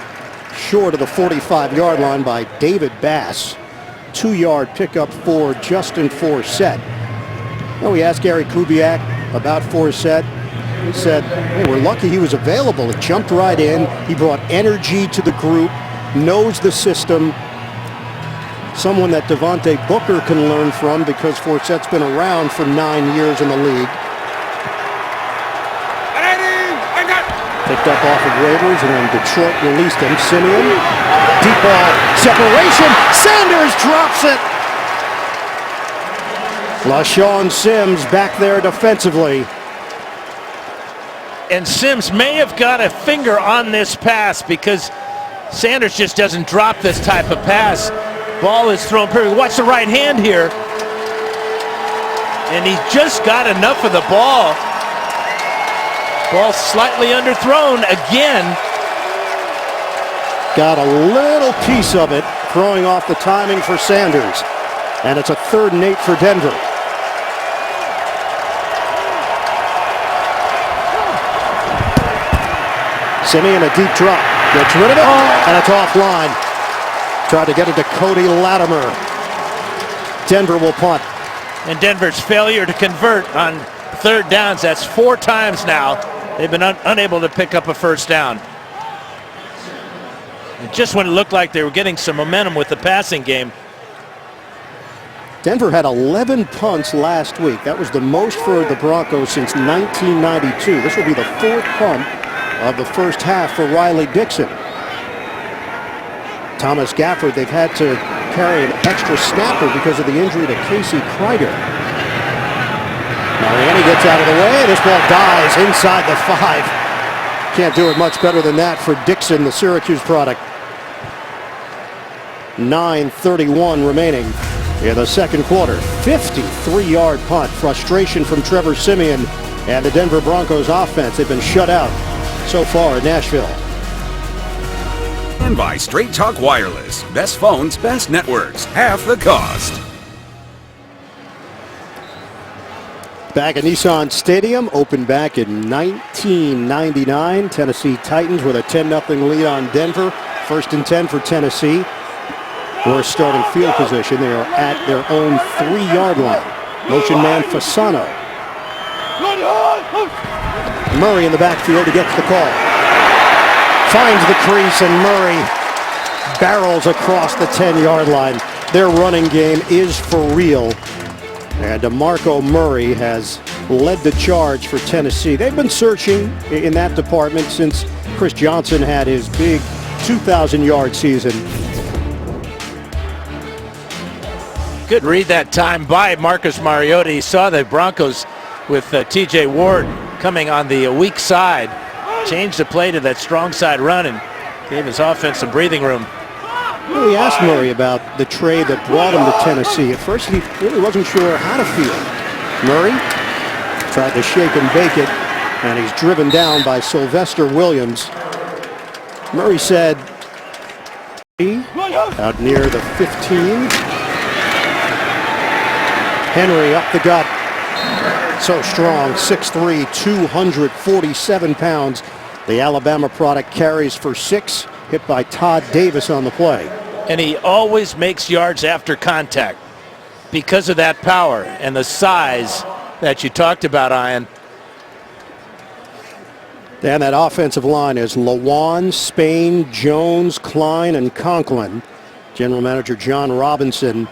short of the 45-yard line by David Bass. 2-yard pickup for Justin Forsett. Well, we asked Gary Kubiak about Forsett. He said, hey, we're lucky he was available. He jumped right in. He brought energy to the group, knows the system. someone that Devontae Booker can learn from because Forsette's been around for 9 years in the league. Picked up off of waivers, and then Detroit released him. Simeon, deep ball, separation. Sanders drops it. LaShawn Sims back there defensively. And Sims may have got a finger on this pass because Sanders just doesn't drop this type of pass. Ball is thrown perfectly. Watch the right hand here. And he just got enough of the ball. Ball slightly underthrown again. Got a little piece of it, throwing off the timing for Sanders. And it's a 3rd and 8 for Denver. Simeon, a deep drop. Gets rid of it, and it's offline. Tried to get it to Cody Latimer. Denver will punt. And Denver's failure to convert on 3rd downs, that's 4 times now. They've been unable to pick up a 1st down. And just when it looked like they were getting some momentum with the passing game. Denver had 11 punts last week. That was the most for the Broncos since 1992. This will be the 4th punt of the first half for Riley Dixon. Thomas Gafford, they've had to carry an extra snapper because of the injury to Casey Kreider. Mariani gets out of the way. This ball dies inside the 5. Can't do it much better than that for Dixon, the Syracuse product. 9:31 remaining in the 2nd quarter. 53-yard punt. Frustration from Trevor Simeon and the Denver Broncos offense. They've been shut out so far in Nashville. And by Straight Talk Wireless. Best phones, best networks, half the cost. Back at Nissan Stadium, opened back in 1999. Tennessee Titans with a 10-0 lead on Denver. 1st and 10 for Tennessee. Worst starting field position. They are at their own 3-yard line. Motion man Fasano. Murray in the backfield, he gets the call. Finds the crease, and Murray barrels across the 10-yard line. Their running game is for real. And DeMarco Murray has led the charge for Tennessee. They've been searching in that department since Chris Johnson had his big 2,000-yard season. Good read that time by Marcus Mariota. He saw the Broncos with T.J. Ward coming on the weak side. Changed the play to that strong side run and gave his offense some breathing room. Well, he asked Murray about the trade that brought him to Tennessee. At first, he really wasn't sure how to feel. Murray tried to shake and bake it, and he's driven down by Sylvester Williams. Murray said, out near the 15. Henry up the gut. So strong, 6'3", 247 pounds. The Alabama product carries for 6. Hit by Todd Davis on the play. And he always makes yards after contact because of that power and the size that you talked about, Ian. And that offensive line is Lawan, Spain, Jones, Klein, and Conklin. General Manager John Robinson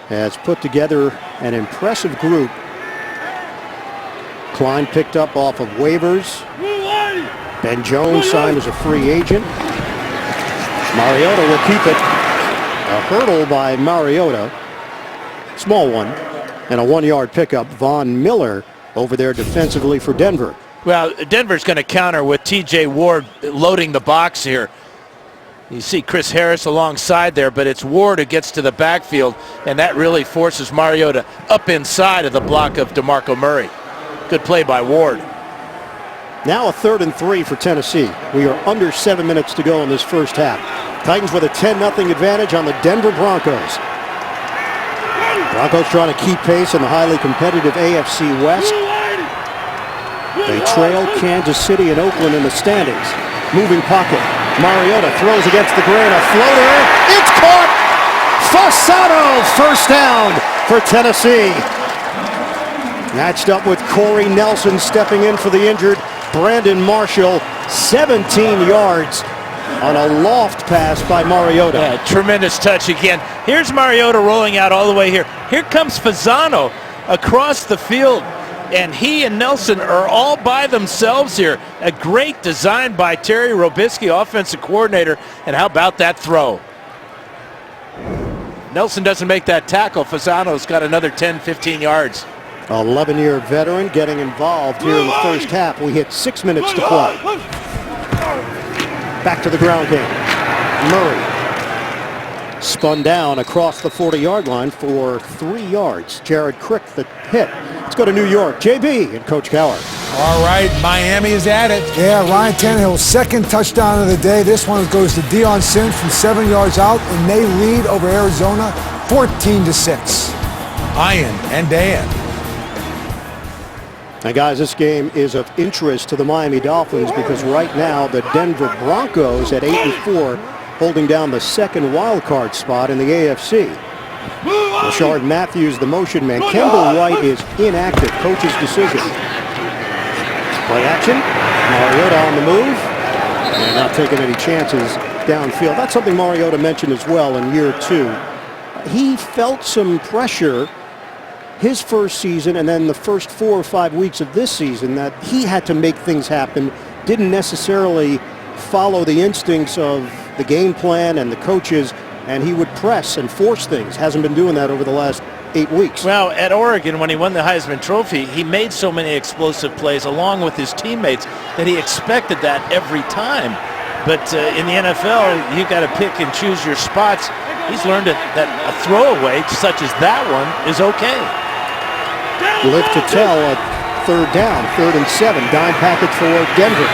has put together an impressive group. Klein picked up off of waivers. Ben Jones signed as a free agent. Mariota will keep it. A hurdle by Mariota. Small one. And a 1-yard pickup. Von Miller over there defensively for Denver. Well, Denver's going to counter with T.J. Ward loading the box here. You see Chris Harris alongside there, but it's Ward who gets to the backfield, and that really forces Mariota up inside of the block of DeMarco Murray. Good play by Ward. Now a 3rd and 3 for Tennessee. We are under 7 minutes to go in this first half. Titans with a 10-0 advantage on the Denver Broncos. Broncos trying to keep pace in the highly competitive AFC West. They trail Kansas City and Oakland in the standings. Moving pocket. Mariota throws against the grain. A floater. It's caught. Fasano, 1st down for Tennessee. Matched up with Corey Nelson stepping in for the injured Brandon Marshall. 17 yards on a loft pass by Mariota. Yeah, tremendous touch again. Here's Mariota rolling out all the way here. Here comes Fasano across the field, and he and Nelson are all by themselves here. A great design by Terry Robisky, offensive coordinator, and how about that throw? Nelson doesn't make that tackle. Fasano's got another 10, 15 yards. 11-year veteran getting involved here in the first half. We hit 6 minutes to play. Back to the ground game. Murray spun down across the 40-yard line for 3 yards. Jared Crick the hit. Let's go to New York. JB and Coach Cowher. All right, Miami is at it. Yeah, Ryan Tannehill's second touchdown of the day. This one goes to Deion Sims from 7 yards out, and they lead over Arizona 14-6. Ian and Dan. Now, guys, this game is of interest to the Miami Dolphins because right now the Denver Broncos at 8-4 holding down the second wild card spot in the AFC. Rashard Matthews, the motion man. Kendall Wright is inactive. Coach's decision. Play action. Mariota on the move. And not taking any chances downfield. That's something Mariota mentioned as well in year 2. He felt some pressure his first season and then the first 4 or 5 weeks of this season that he had to make things happen. Didn't necessarily follow the instincts of the game plan and the coaches, and he would press and force things. Hasn't been doing that over the last 8 weeks. Well, at Oregon, when he won the Heisman Trophy, he made so many explosive plays along with his teammates that he expected that every time. But in the NFL, you got to pick and choose your spots. He's learned that a throwaway such as that one is okay. Live to tell a third down, 3rd and 7. Dime package for Denver.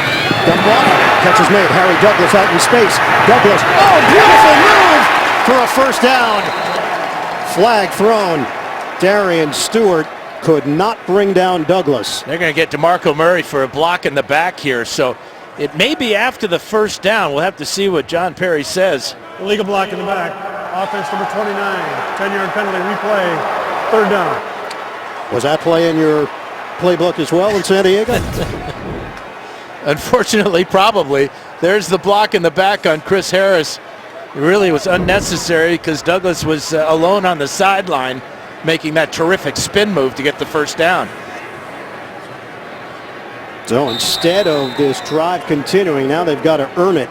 Dump off. Catch is made. Harry Douglas out in space. Douglas. Oh, beautiful move for a first down. Flag thrown. Darian Stewart could not bring down Douglas. They're going to get DeMarco Murray for a block in the back here. So it may be after the first down. We'll have to see what John Perry says. Illegal block in the back. Offense number 29. 10-yard penalty. Replay. 3rd down. Was that play in your playbook as well in San Diego? Unfortunately, probably. There's the block in the back on Chris Harris. It really was unnecessary because Douglas was alone on the sideline making that terrific spin move to get the first down. So instead of this drive continuing, now they've got to earn it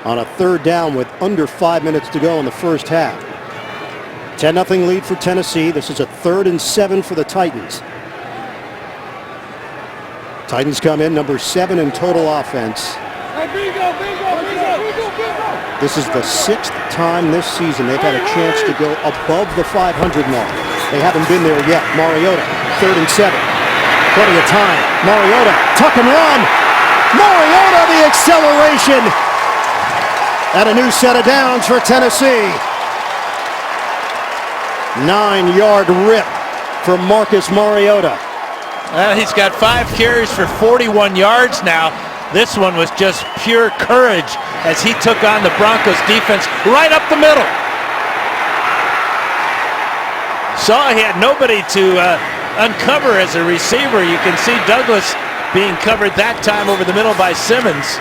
on a 3rd down with under 5 minutes to go in the first half. 10-0 lead for Tennessee. This is a 3rd and 7 for the Titans. Titans come in number 7 in total offense. This is the 6th time this season they've had a chance to go above the 500 mark. They haven't been there yet. Mariota, 3rd and 7. Plenty of time. Mariota, tuck and run. Mariota, the acceleration. And a new set of downs for Tennessee. 9-yard rip for Marcus Mariota. He's got 5 carries for 41 yards now. This one was just pure courage as he took on the Broncos defense right up the middle. Saw he had nobody to uncover as a receiver. You can see Douglas being covered that time over the middle by Simmons.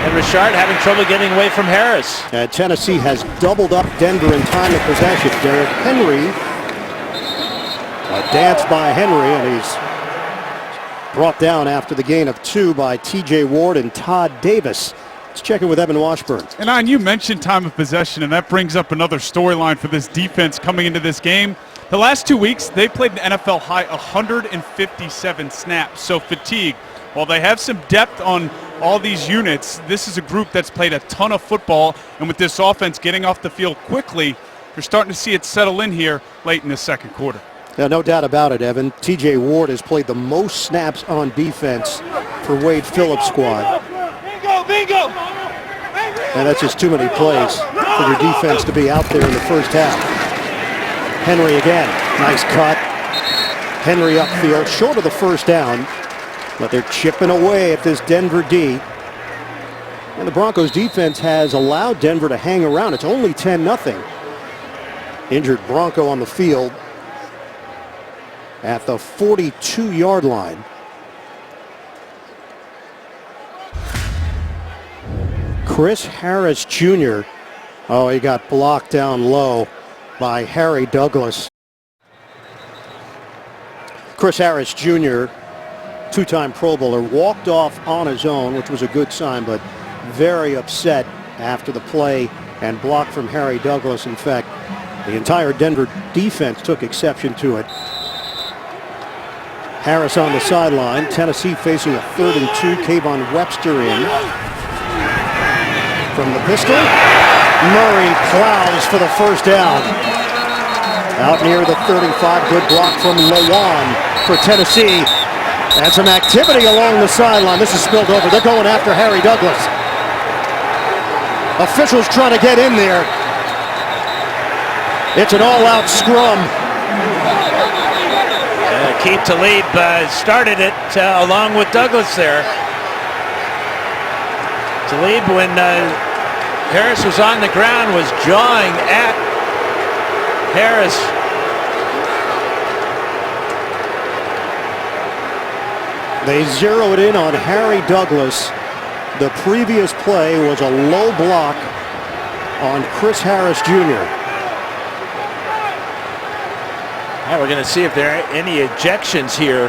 And Richard having trouble getting away from Harris. Tennessee has doubled up Denver in time of possession. Derrick Henry, a dance by Henry, and he's brought down after the gain of 2 by T.J. Ward and Todd Davis. Let's check in with Evan Washburn. And you mentioned time of possession, and that brings up another storyline for this defense coming into this game. The last 2 weeks, they played an NFL high 157 snaps, so fatigue. While they have some depth on all these units, this is a group that's played a ton of football, and with this offense getting off the field quickly, you're starting to see it settle in here late in the second quarter. Yeah, no doubt about it, Evan. T.J. Ward has played the most snaps on defense for Wade Phillips' squad. Bingo! And that's just too many plays for your defense to be out there in the first half. Henry again. Nice cut. Henry upfield, short of the first down. But they're chipping away at this Denver D. And the Broncos defense has allowed Denver to hang around. It's only 10-0. Injured Bronco on the field at the 42-yard line. Chris Harris Jr. Oh, he got blocked down low by Harry Douglas. Chris Harris Jr., two-time Pro Bowler, walked off on his own, which was a good sign, but very upset after the play and blocked from Harry Douglas. In fact, the entire Denver defense took exception to it. Harris on the sideline. Tennessee facing a 3rd and 2. Kayvon Webster in. From the pistol, Moreeeee plows for the first down. Out near the 35, good block from Neion for Tennessee. And some activity along the sideline. This is spilled over. They're going after Harry Douglas. Officials trying to get in there. It's an all-out scrum. Keith Talib started it along with Douglas there. Talib, when Harris was on the ground, was jawing at Harris. They zero it in on Harry Douglas. The previous play was a low block on Chris Harris Jr. Now we're going to see if there are any ejections here,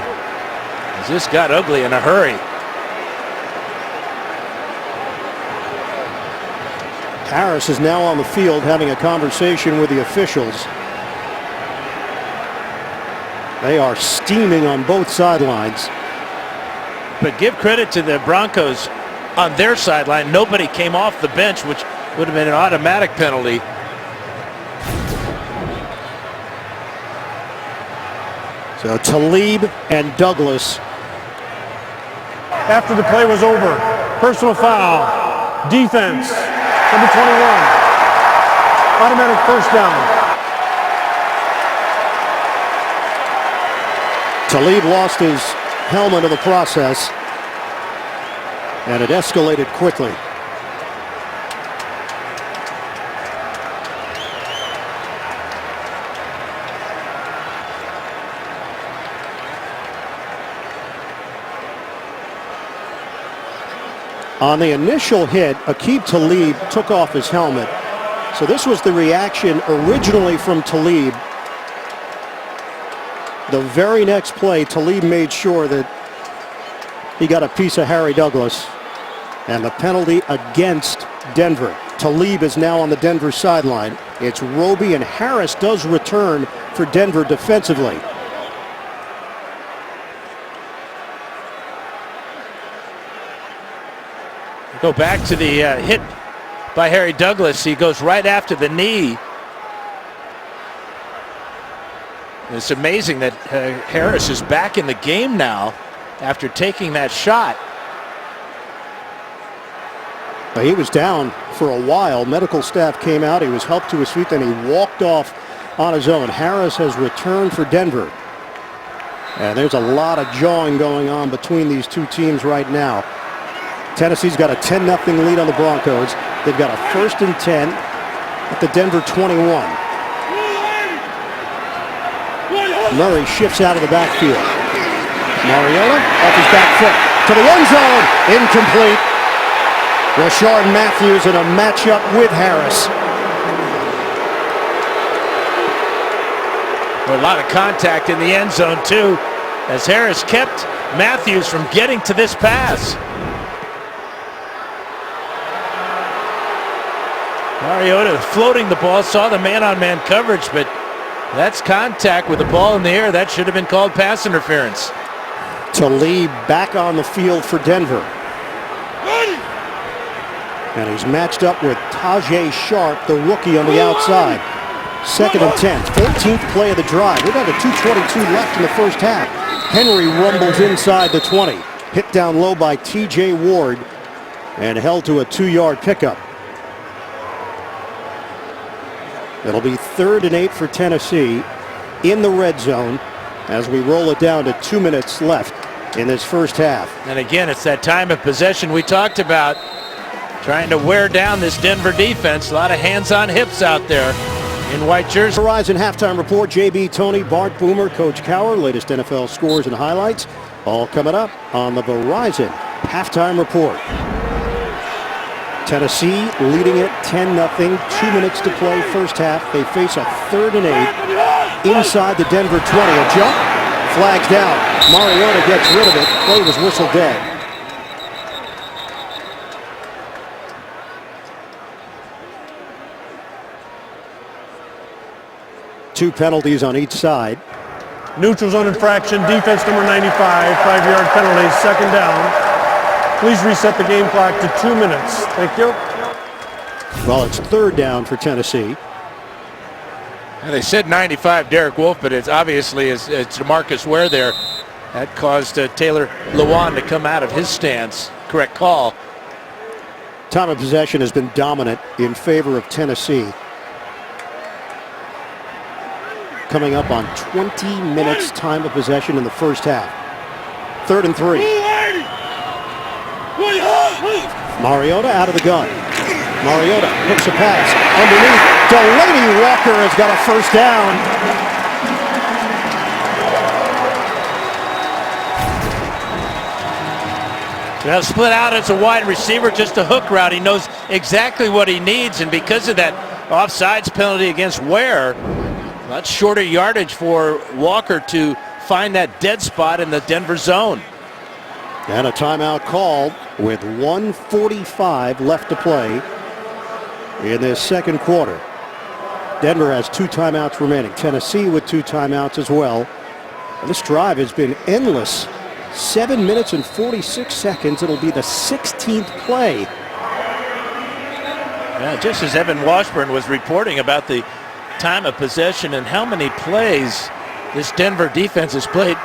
as this got ugly in a hurry. Harris is now on the field having a conversation with the officials. They are steaming on both sidelines. But give credit to the Broncos on their sideline. Nobody came off the bench, which would have been an automatic penalty. So Talib and Douglas. After the play was over, personal foul, defense, number 21, automatic first down. Talib lost his helmet in the process, and it escalated quickly. On the initial hit, Aqib Talib took off his helmet. So this was the reaction originally from Talib. The very next play, Talib made sure that he got a piece of Harry Douglas. And the penalty against Denver. Talib is now on the Denver sideline. It's Roby, and Harris does return for Denver defensively. Go back to the hit by Harry Douglas. He goes right after the knee. It's amazing that Harris is back in the game now after taking that shot. He was down for a while. Medical staff came out. He was helped to his feet. Then he walked off on his own. Harris has returned for Denver. And there's a lot of jawing going on between these two teams right now. Tennessee's got a 10-0 lead on the Broncos. They've got a 1st and 10 at the Denver 21. Moreeeee shifts out of the backfield. Mariota off his back foot to the end zone. Incomplete. Rashard Matthews in a matchup with Harris. A lot of contact in the end zone too, as Harris kept Matthews from getting to this pass. Mariota floating the ball, saw the man-on-man coverage, but that's contact with the ball in the air. That should have been called pass interference. Talib back on the field for Denver. And he's matched up with Tajay Sharp, the rookie, on the outside. 2nd and 10, 14th play of the drive. We're down to 2:22 left in the first half. Henry rumbles inside the 20. Hit down low by T.J. Ward and held to a 2-yard pickup. It'll be 3rd and 8 for Tennessee in the red zone as we roll it down to 2 minutes left in this first half. And again, it's that time of possession we talked about, trying to wear down this Denver defense. A lot of hands on hips out there in white jerseys. Verizon halftime report. JB, Tony, Bart Boomer, Coach Cowher, latest NFL scores and highlights, all coming up on the Verizon halftime report. Tennessee leading it 10-0, 2 minutes to play first half. They face a 3rd and 8 inside the Denver 20. A jump, flags down. Mariota gets rid of it. Play was whistled dead. Two penalties on each side. Neutral zone infraction, defense number 95, 5-yard penalty, 2nd down. Please reset the game clock to 2 minutes. Thank you. Well, it's 3rd down for Tennessee. And they said 95 Derek Wolfe, but it's obviously it's DeMarcus Ware there. That caused Taylor Lewan to come out of his stance. Correct call. Time of possession has been dominant in favor of Tennessee. Coming up on 20 minutes time of possession in the first half. 3rd and 3. Mariota out of the gun. Mariota hooks a pass underneath. Delaney Walker has got a 1st down. Now split out as a wide receiver, just a hook route. He knows exactly what he needs, and because of that offsides penalty against Ware, much shorter yardage for Walker to find that dead spot in the Denver zone. And a timeout called with 1:45 left to play in this 2nd quarter. Denver has 2 timeouts remaining. Tennessee with 2 timeouts as well. And this drive has been endless. 7 minutes and 46 seconds. It'll be the 16th play. Yeah, just as Evan Washburn was reporting about the time of possession and how many plays this Denver defense has played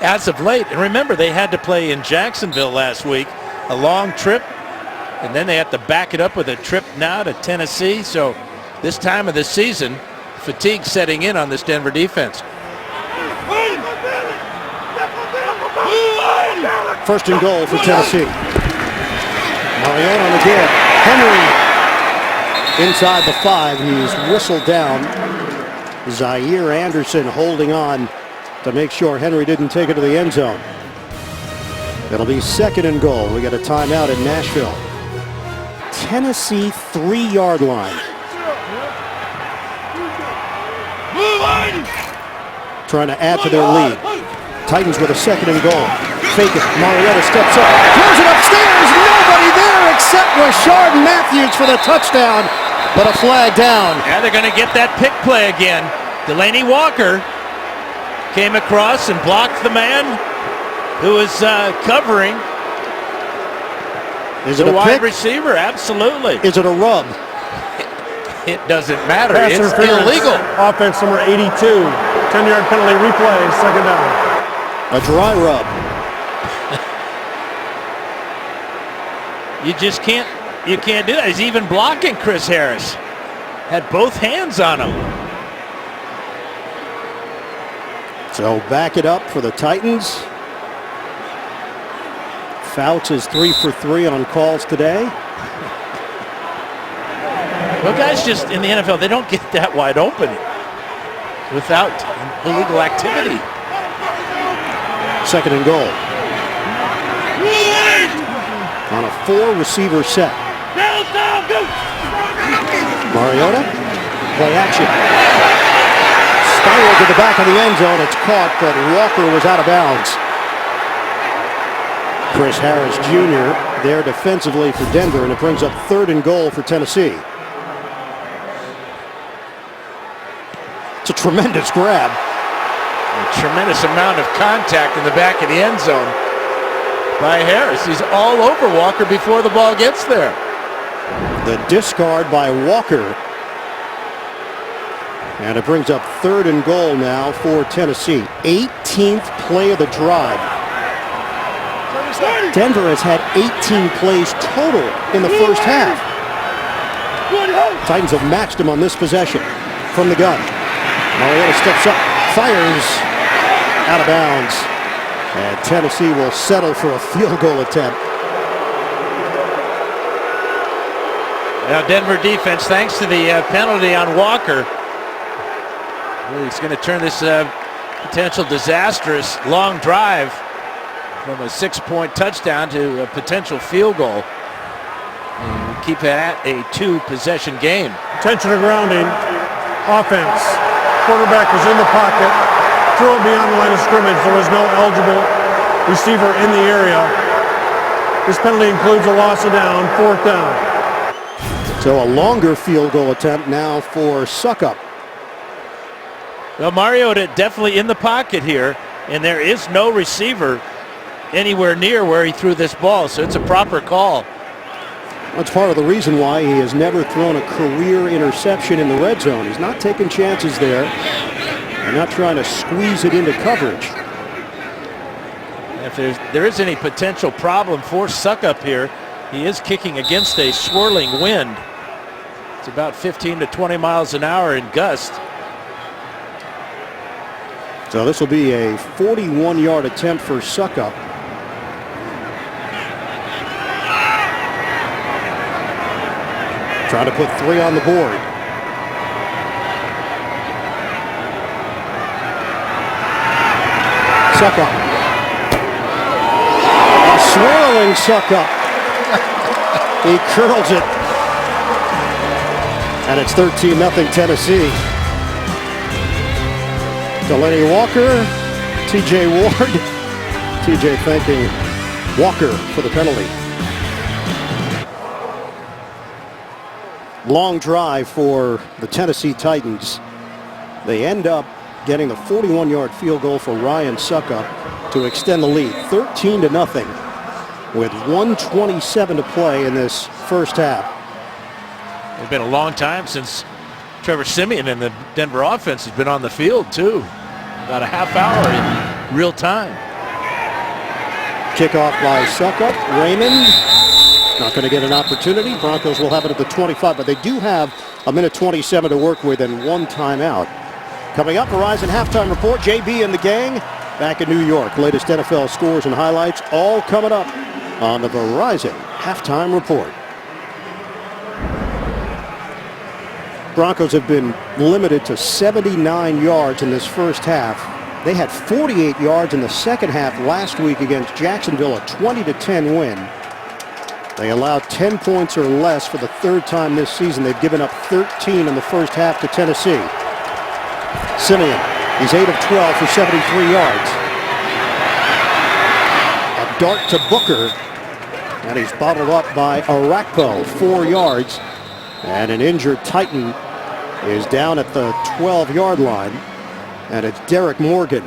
as of late. And remember, they had to play in Jacksonville last week, a long trip, and then they have to back it up with a trip now to Tennessee. So this time of the season, fatigue setting in on this Denver defense. 1st and goal for Tennessee. Mariota on the give. Henry inside the 5. He's whistled down. Zaire Anderson holding on to make sure Henry didn't take it to the end zone. It'll be 2nd and goal. We got a timeout in Nashville. Tennessee 3-yard line. Trying to add to their lead. Titans with a 2nd and goal. Fake it. Mariota steps up. Throws it upstairs. Nobody there except Rashard Matthews for the touchdown. But a flag down. Yeah, they're going to get that pick play again. Delaney Walker came across and blocked the man who was covering Is it the a wide pick? Receiver. Absolutely. Is it a rub? It doesn't matter. Pass It's interference. illegal. Offense number 82, 10-yard penalty, replay, 2nd down. A dry rub. You just can't do that. He's even blocking Chris Harris. Had both hands on him. So back it up for the Titans. Fouts is 3 for 3 on calls today. Well, guys, just in the NFL, they don't get that wide open without illegal activity. 2nd and goal. On a 4-receiver set. Mariota, play action. Spiraled to the back of the end zone. It's caught, but Walker was out of bounds. Chris Harris Jr. there defensively for Denver, and it brings up 3rd and goal for Tennessee. It's a tremendous grab. A tremendous amount of contact in the back of the end zone by Harris. He's all over Walker before the ball gets there. The discard by Walker. And it brings up 3rd and goal now for Tennessee. 18th play of the drive. Denver has had 18 plays total in the first half. Titans have matched him on this possession. From the gun. Mariota steps up, fires out of bounds. And Tennessee will settle for a field goal attempt. Now Denver defense, thanks to the penalty on Walker, it's going to turn this potential disastrous long drive from a 6-point touchdown to a potential field goal. And keep it at a 2-possession game. Intentional grounding. Offense. Quarterback was in the pocket. Threw it beyond the line of scrimmage. There was no eligible receiver in the area. This penalty includes a loss of down, 4th down. So a longer field goal attempt now for Suckup. Well, Mariota definitely in the pocket here, and there is no receiver anywhere near where he threw this ball, so it's a proper call. That's part of the reason why he has never thrown a career interception in the red zone. He's not taking chances there and not trying to squeeze it into coverage. If there is any potential problem for Suckup here, he is kicking against a swirling wind. It's about 15 to 20 miles an hour in gust. So this will be a 41-yard attempt for Suckup. Trying to put 3 on the board. Suckup. A swirling Suckup. He curls it. And it's 13-0 Tennessee. Delaney Walker, TJ Ward. TJ thanking Walker for the penalty. Long drive for the Tennessee Titans. They end up getting the 41-yard field goal for Ryan Suckup to extend the lead 13-0 with 1:27 to play in this first half. It's been a long time since Trevor Siemian and the Denver offense has been on the field too. About a half hour in real time. Kickoff by Suckup. Raymond not going to get an opportunity. Broncos will have it at the 25, but they do have a minute 27 to work with and 1 timeout. Coming up, Verizon halftime report. JB and the gang back in New York. Latest NFL scores and highlights all coming up on the Verizon halftime report. Broncos have been limited to 79 yards in this first half. They had 48 yards in the second half last week against Jacksonville, a 20-10 win. They allowed 10 points or less for the 3rd time this season. They've given up 13 in the first half to Tennessee. Siemian, he's 8 of 12 for 73 yards. A dart to Booker, and he's bottled up by Arakpo, 4 yards. And an injured Titan is down at the 12-yard line. And it's Derek Morgan,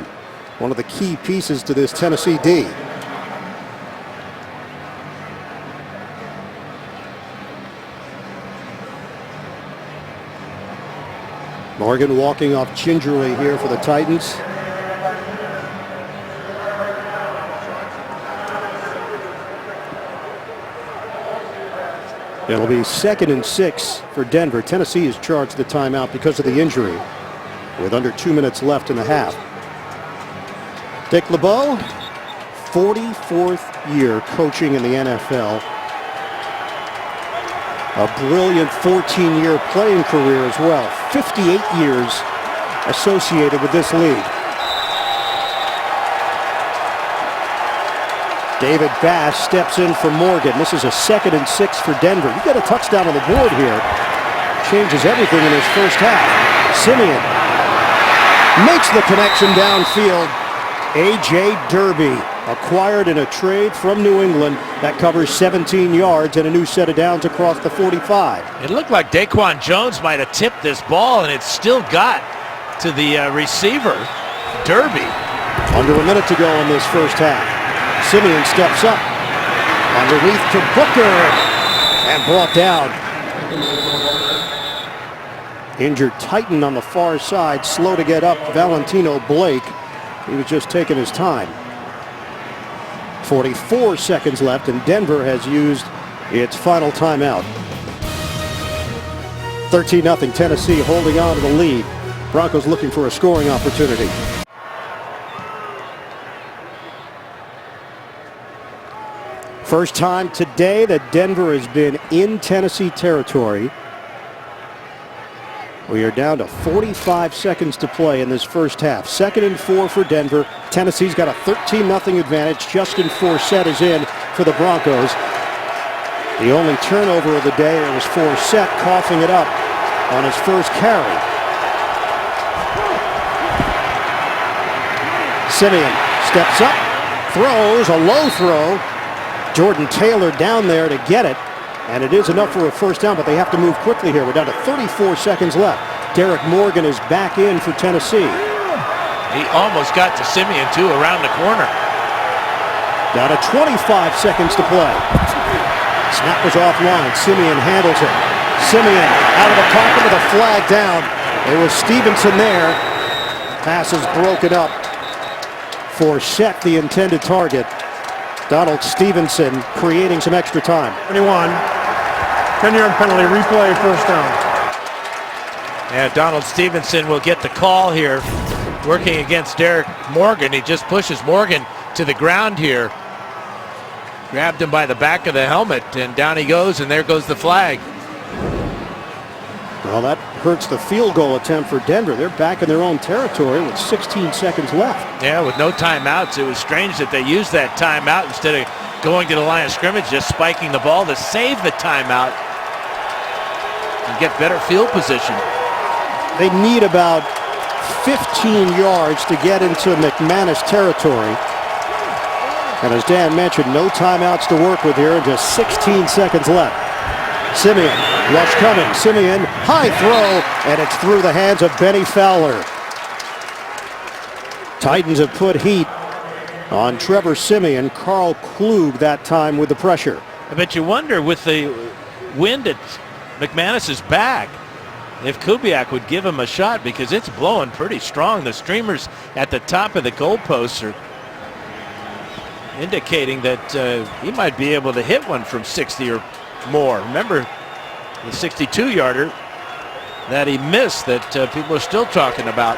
one of the key pieces to this Tennessee D. Morgan walking off gingerly here for the Titans. It'll be 2nd and 6 for Denver. Tennessee is charged the timeout because of the injury with under 2 minutes left in the half. Dick LeBeau, 44th year coaching in the NFL. A brilliant 14-year playing career as well. 58 years associated with this league. David Bass steps in for Morgan. This is a 2nd and 6 for Denver. You get a touchdown on the board here. Changes everything in his first half. Siemian makes the connection downfield. A.J. Derby, acquired in a trade from New England that covers 17 yards and a new set of downs across the 45. It looked like Daquan Jones might have tipped this ball, and it still got to the receiver, Derby. Under a minute to go in this first half. Siemian steps up. Underneath to Booker. And brought down. Injured Titan on the far side. Slow to get up, Valentino Blake. He was just taking his time. 44 seconds left, and Denver has used its final timeout. 13-0 Tennessee holding on to the lead. Broncos looking for a scoring opportunity. First time today that Denver has been in Tennessee territory. We are down to 45 seconds to play in this first half. 2nd and 4 for Denver. Tennessee's got a 13-0 advantage. Justin Forsett is in for the Broncos. The only turnover of the day, it was Forsett coughing it up on his first carry. Simeon steps up, throws a low throw. Jordan Taylor down there to get it, and it is enough for a first down, but they have to move quickly here. We're down to 34 seconds left. Derek Morgan is back in for Tennessee. He almost got to Simeon, too, around the corner. Down to 25 seconds to play. Snap was offline. Simeon handles it. Simeon out of the pocket with a flag down. It was Stevenson there. Pass is broken up. Forsett, the intended target. Donald Stevenson creating some extra time. 21. 10-yard penalty, replay, first down. And Donald Stevenson will get the call here, working against Derek Morgan. He just pushes Morgan to the ground here. Grabbed him by the back of the helmet, and down he goes, and there goes the flag. Well, that hurts the field goal attempt for Denver. They're back in their own territory with 16 seconds left. Yeah, with no timeouts. It was strange that they used that timeout instead of going to the line of scrimmage, just spiking the ball to save the timeout and get better field position. They need about 15 yards to get into McManus territory. And as Dan mentioned, no timeouts to work with here and just 16 seconds left. Simeon, rush coming. Simeon, high throw, and it's through the hands of Benny Fowler. Titans have put heat on Trevor Simeon. Carl Klug that time with the pressure. I bet you wonder, with the wind at McManus's back, if Kubiak would give him a shot, because it's blowing pretty strong. The streamers at the top of the goalposts are indicating that he might be able to hit one from 60 or more. Remember the 62-yarder that he missed that people are still talking about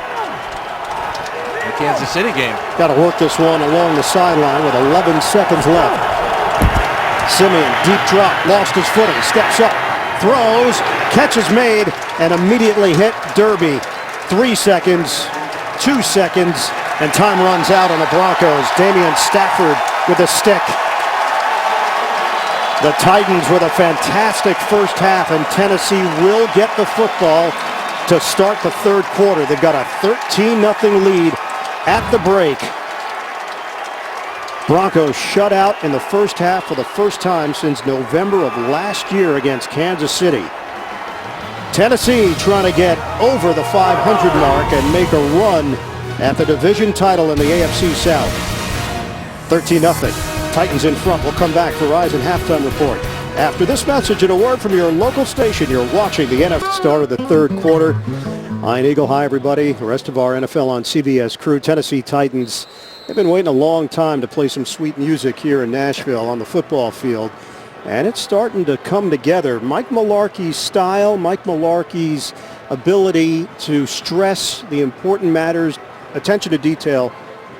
in the Kansas City game. Got to work this one along the sideline with 11 seconds left. Simeon, deep drop, lost his footing, steps up, throws, catch is made, and immediately hit Derby. 3 seconds, 2 seconds, and time runs out on the Broncos. Damian Stafford with a stick. The Titans with a fantastic first half, and Tennessee will get the football to start the third quarter. They've got a 13-0 lead at the break. Broncos shut out in the first half for the first time since November of last year against Kansas City. Tennessee trying to get over the 500 mark and make a run at the division title in the AFC South. 13-0. Titans in front. We'll come back. Verizon halftime report. After this message and a word from your local station, you're watching the NFL start of the third quarter. Ian Eagle, hi everybody. The rest of our NFL on CBS crew. Tennessee Titans, they've been waiting a long time to play some sweet music here in Nashville on the football field. And it's starting to come together. Mike Mularkey's style, Mike Mularkey's ability to stress the important matters, attention to detail.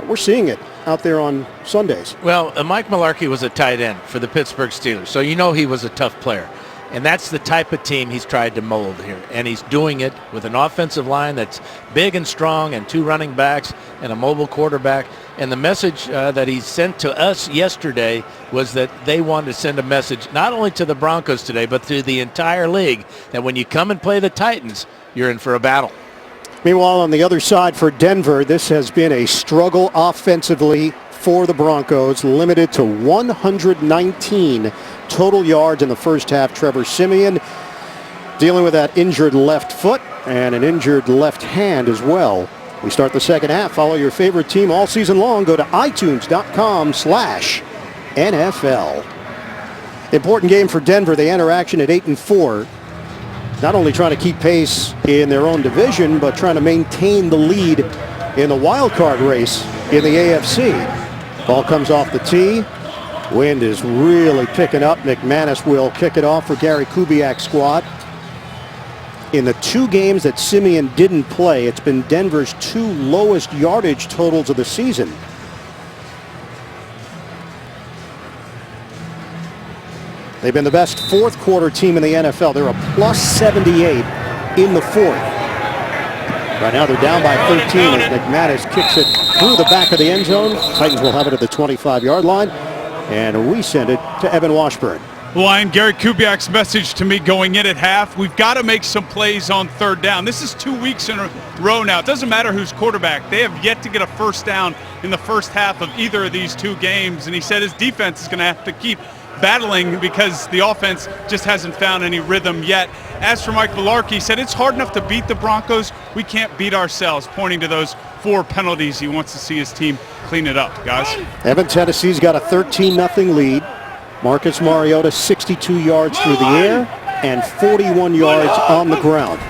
We're seeing it out there on Sundays. Well, Mike Mularkey was a tight end for the Pittsburgh Steelers, so you know he was a tough player. And that's the type of team he's tried to mold here. And he's doing it with an offensive line that's big and strong and 2 running backs and a mobile quarterback. And the message that he sent to us yesterday was that they wanted to send a message not only to the Broncos today, but to the entire league, that when you come and play the Titans, you're in for a battle. Meanwhile, on the other side for Denver, this has been a struggle offensively for the Broncos, limited to 119 total yards in the first half. Trevor Simeon dealing with that injured left foot and an injured left hand as well. We start the second half. Follow your favorite team all season long. Go to itunes.com/NFL. Important game for Denver. They enter action at 8-4. Not only trying to keep pace in their own division, but trying to maintain the lead in the wild card race in the AFC. Ball comes off the tee. Wind is really picking up. McManus will kick it off for Gary Kubiak's squad. In the 2 games that Simeon didn't play, it's been Denver's 2 lowest yardage totals of the season. They've been the best fourth quarter team in the NFL. They're a +78 in the fourth. Right now they're down by 13 as McManus kicks it through the back of the end zone. Titans will have it at the 25-yard line. And we send it to Evan Washburn. Lion, Gary Kubiak's message to me going in at half, we've got to make some plays on third down. This is 2 weeks in a row now. It doesn't matter who's quarterback. They have yet to get a first down in the first half of either of these two games. And he said his defense is going to have to keep battling because the offense just hasn't found any rhythm yet. As for Mike Villarkey, he said it's hard enough to beat the Broncos. We can't beat ourselves, pointing to those 4 penalties. He wants to see his team clean it up, guys. Evan, Tennessee's got a 13-0 lead. Marcus Mariota 62 yards through the air and 41 yards on the ground.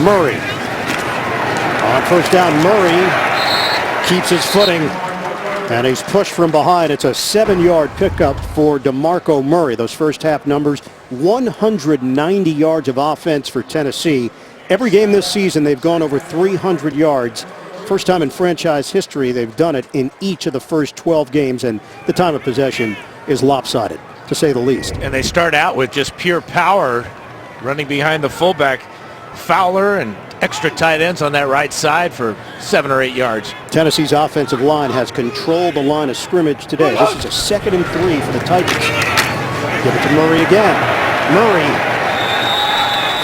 Murray. On first down, Murray keeps his footing, and he's pushed from behind. It's a 7-yard pickup for DeMarco Murray. Those first half numbers, 190 yards of offense for Tennessee. Every game this season, they've gone over 300 yards. First time in franchise history they've done it in each of the first 12 games, and the time of possession is lopsided, to say the least. And they start out with just pure power running behind the fullback Fowler and extra tight ends on that right side for 7 or 8 yards. Tennessee's offensive line has controlled the line of scrimmage today. This is a 2nd and 3 for the Titans. Give it to Murray again. Murray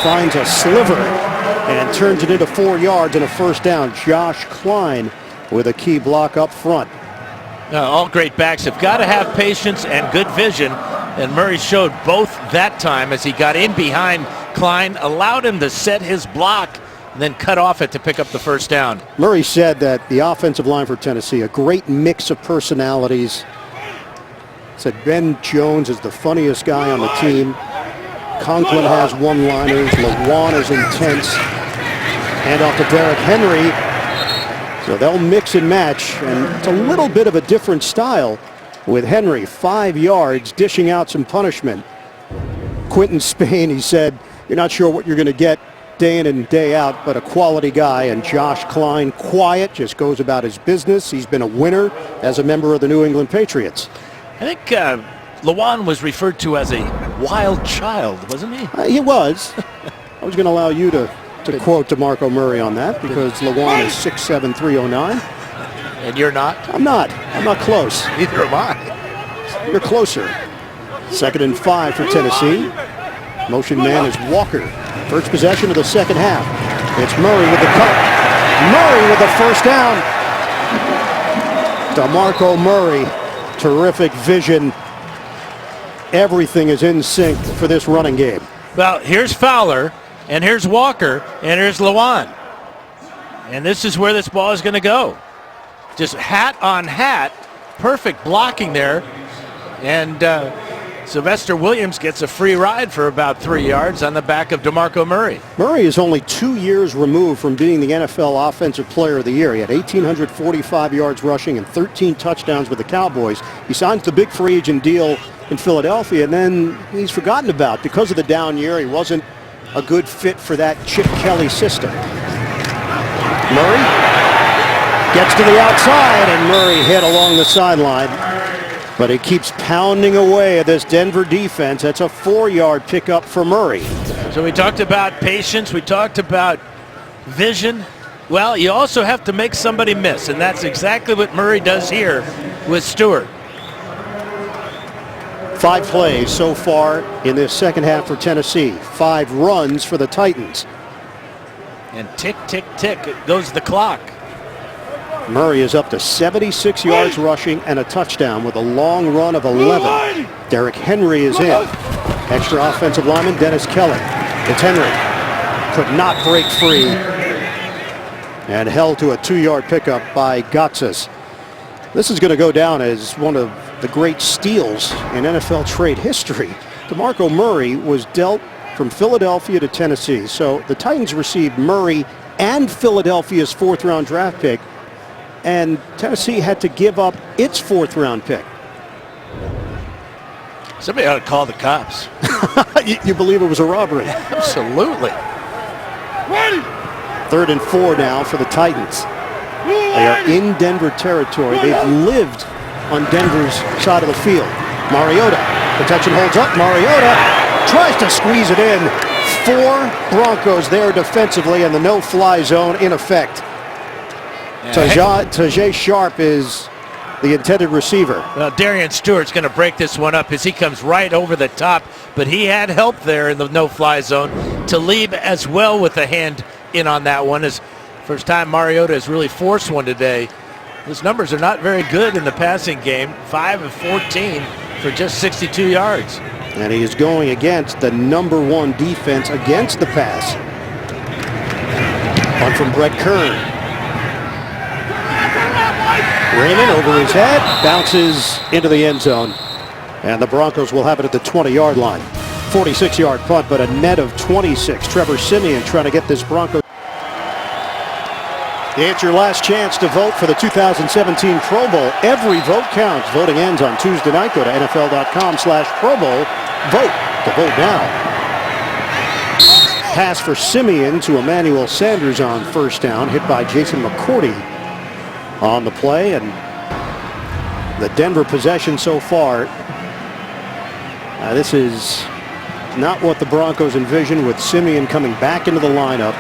finds a sliver and turns it into 4 yards and a first down. Josh Klein with a key block up front. All great backs have got to have patience and good vision, and Murray showed both that time as he got in behind Klein, allowed him to set his block, and then cut off it to pick up the first down. Murray said that the offensive line for Tennessee, a great mix of personalities. Said Ben Jones is the funniest guy on the team. Conklin has one-liners. Lewan is intense. Hand off to Derrick Henry. So they'll mix and match, and it's a little bit of a different style with Henry. 5 yards, dishing out some punishment. Quentin Spain, he said, you're not sure what you're going to get day in and day out, but a quality guy. And Josh Klein, quiet, just goes about his business. He's been a winner as a member of the New England Patriots. I think Lewan was referred to as a wild child, wasn't he? He was. I was going to allow you to quote DeMarco Murray on that because Lewan is 6'7", 309. And you're not? I'm not. I'm not close. Neither am I. You're closer. 2nd and 5 for Tennessee. Motion man is Walker. First possession of the second half. It's Murray with the cut. Murray with the first down. DeMarco Murray, terrific vision. Everything is in sync for this running game. Well, here's Fowler, and here's Walker, and here's Lewan. And this is where this ball is going to go. Just hat on hat, perfect blocking there. And Sylvester Williams gets a free ride for about 3 yards on the back of DeMarco Murray. Murray is only 2 years removed from being the NFL Offensive Player of the Year. He had 1,845 yards rushing and 13 touchdowns with the Cowboys. He signs the big free agent deal in Philadelphia, and then he's forgotten about because of the down year. He wasn't a good fit for that Chip Kelly system. Murray gets to the outside, and Murray hit along the sideline. But he keeps pounding away at this Denver defense. That's a 4-yard pickup for Murray. So we talked about patience. We talked about vision. Well, you also have to make somebody miss, and that's exactly what Murray does here with Stewart. 5 plays so far in this second half for Tennessee. 5 runs for the Titans. And tick, tick, tick, it goes the clock. Murray is up to 76 yards rushing and a touchdown with a long run of 11. Derrick Henry is in. Extra offensive lineman Dennis Kelly. It's Henry. Could not break free and held to a 2-yard pickup by Gotsis. This is going to go down as one of the great steals in NFL trade history. DeMarco Murray was dealt from Philadelphia to Tennessee. So the Titans received Murray and Philadelphia's 4th-round draft pick, and Tennessee had to give up its 4th-round pick. Somebody ought to call the cops. You believe it was a robbery? Absolutely. 3rd and 4 now for the Titans. They are in Denver territory. They've lived on Denver's side of the field. Mariota, protection holds up. Mariota tries to squeeze it in. 4 Broncos there defensively, and the no-fly zone in effect. Tajay Sharp is the intended receiver. Well, Darian Stewart's going to break this one up as he comes right over the top, but he had help there in the no-fly zone. Talib as well with a hand in on that one. As first time Mariota has really forced one today. His numbers are not very good in the passing game. 5 of 14 for just 62 yards. And he is going against the #1 defense against the pass. Punt from Brett Kern. Raymond over his head, bounces into the end zone. And the Broncos will have it at the 20-yard line. 46-yard punt, but a net of 26. Trevor Siemian trying to get this Broncos. It's your last chance to vote for the 2017 Pro Bowl. Every vote counts. Voting ends on Tuesday night. Go to NFL.com/Pro Bowl. Vote to vote now. Pass for Siemian to Emmanuel Sanders on first down. Hit by Jason McCourty on the play. And the Denver possession so far. This is not what the Broncos envisioned with Siemian coming back into the lineup.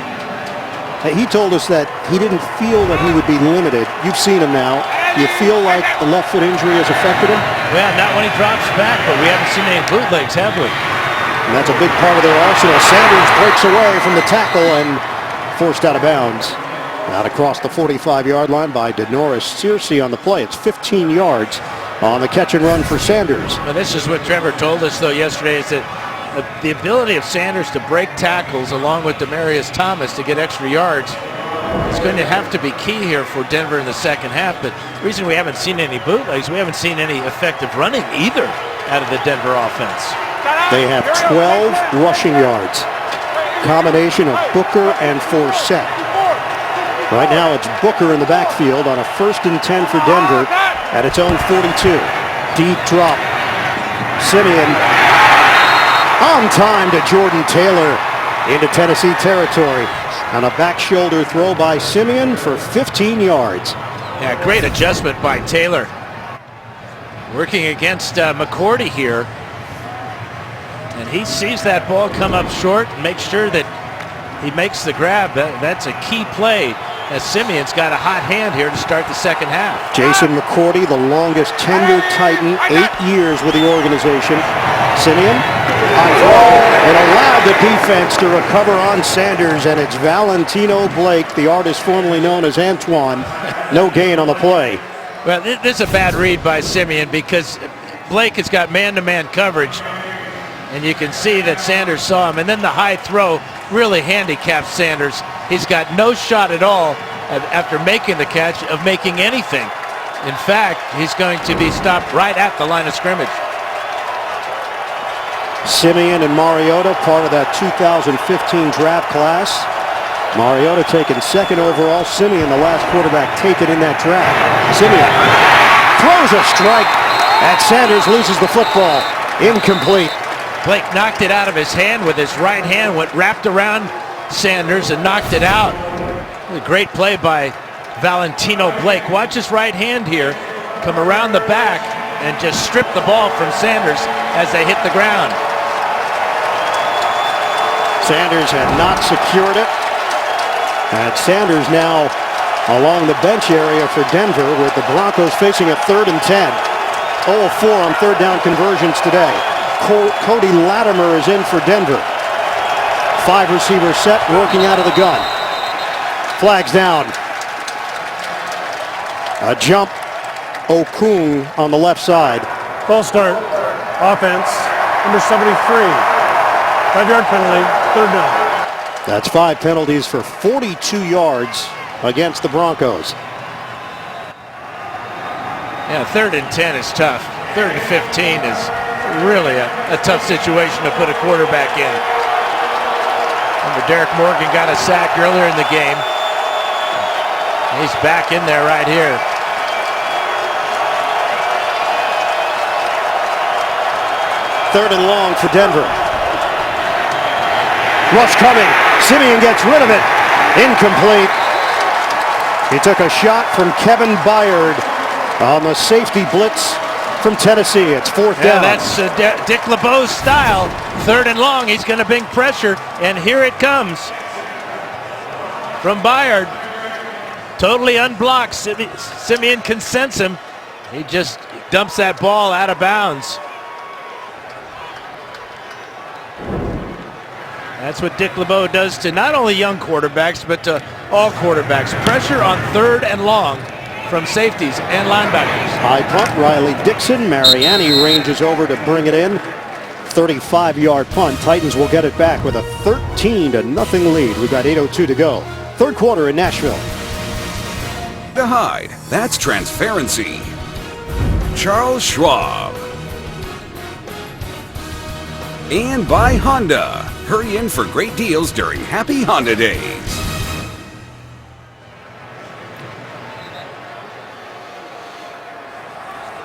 He told us that he didn't feel that he would be limited. You've seen him now. You feel like the left foot injury has affected him? Well, not when he drops back, but we haven't seen any bootlegs, have we? And that's a big part of their arsenal. Sanders breaks away from the tackle and forced out of bounds. Out across the 45-yard line by Denoris Searcy on the play. It's 15 yards on the catch and run for Sanders. Well, this is what Trevor told us, though, yesterday, is that the ability of Sanders to break tackles along with Demaryius Thomas to get extra yards is going to have to be key here for Denver in the second half. But the reason we haven't seen any bootlegs, we haven't seen any effective running either out of the Denver offense. They have 12 rushing yards. Combination of Booker and Forsett. Right now it's Booker in the backfield on a 1st and 10 for Denver at its own 42. Deep drop. Siemian on time to Jordan Taylor into Tennessee territory. On a back shoulder throw by Siemian for 15 yards. Yeah, great adjustment by Taylor. Working against McCourty here. And he sees that ball come up short and makes sure that he makes the grab. That's a key play as Siemian's got a hot hand here to start the second half. Jason McCourty, the longest tenured Titan, 8 years with the organization. Siemian, high throw, and allowed the defense to recover on Sanders, and it's Valentino Blake, the artist formerly known as Antoine. No gain on the play. Well, this is a bad read by Siemian because Blake has got man-to-man coverage, and you can see that Sanders saw him, and then the high throw really handicaps Sanders. He's got no shot at all after making the catch of making anything. In fact, he's going to be stopped right at the line of scrimmage. Siemian and Mariota, part of that 2015 draft class. Mariota taken 2nd overall. Siemian, the last quarterback taken in that draft. Siemian throws a strike, and Sanders loses the football. Incomplete. Blake knocked it out of his hand with his right hand, went wrapped around Sanders and knocked it out. A great play by Valentino Blake. Watch his right hand here come around the back and just strip the ball from Sanders as they hit the ground. Sanders had not secured it. And Sanders now along the bench area for Denver, with the Broncos facing a 3rd and 10. 0 of 4 on 3rd down conversions today. Cody Latimer is in for Denver. 5 receiver set, working out of the gun. Flags down. A jump. Okung on the left side. False start. Offense. Number 73. 5-yard penalty. 3rd down. That's 5 penalties for 42 yards against the Broncos. Yeah, 3rd and 10 is tough. 3rd and 15 is really a tough situation to put a quarterback in. Remember, Derek Morgan got a sack earlier in the game. He's back in there right here. Third and long for Denver. Rush coming. Siemian gets rid of it. Incomplete. He took a shot from Kevin Byard on the safety blitz from Tennessee. It's 4th down. That's Dick LeBeau's style. 3rd and long. He's going to bring pressure, and here it comes from Byard. Totally unblocked. Siemian can sense him. He just dumps that ball out of bounds. That's what Dick LeBeau does to not only young quarterbacks, but to all quarterbacks. Pressure on 3rd and long from safeties and linebackers. High punt, Riley Dixon. Mariani ranges over to bring it in. 35-yard punt. Titans will get it back with a 13-0 lead. We've got 8:02 to go. Third quarter in Nashville. The Hide, that's transparency. Charles Schwab. And by Honda. Hurry in for great deals during Happy Honda Days.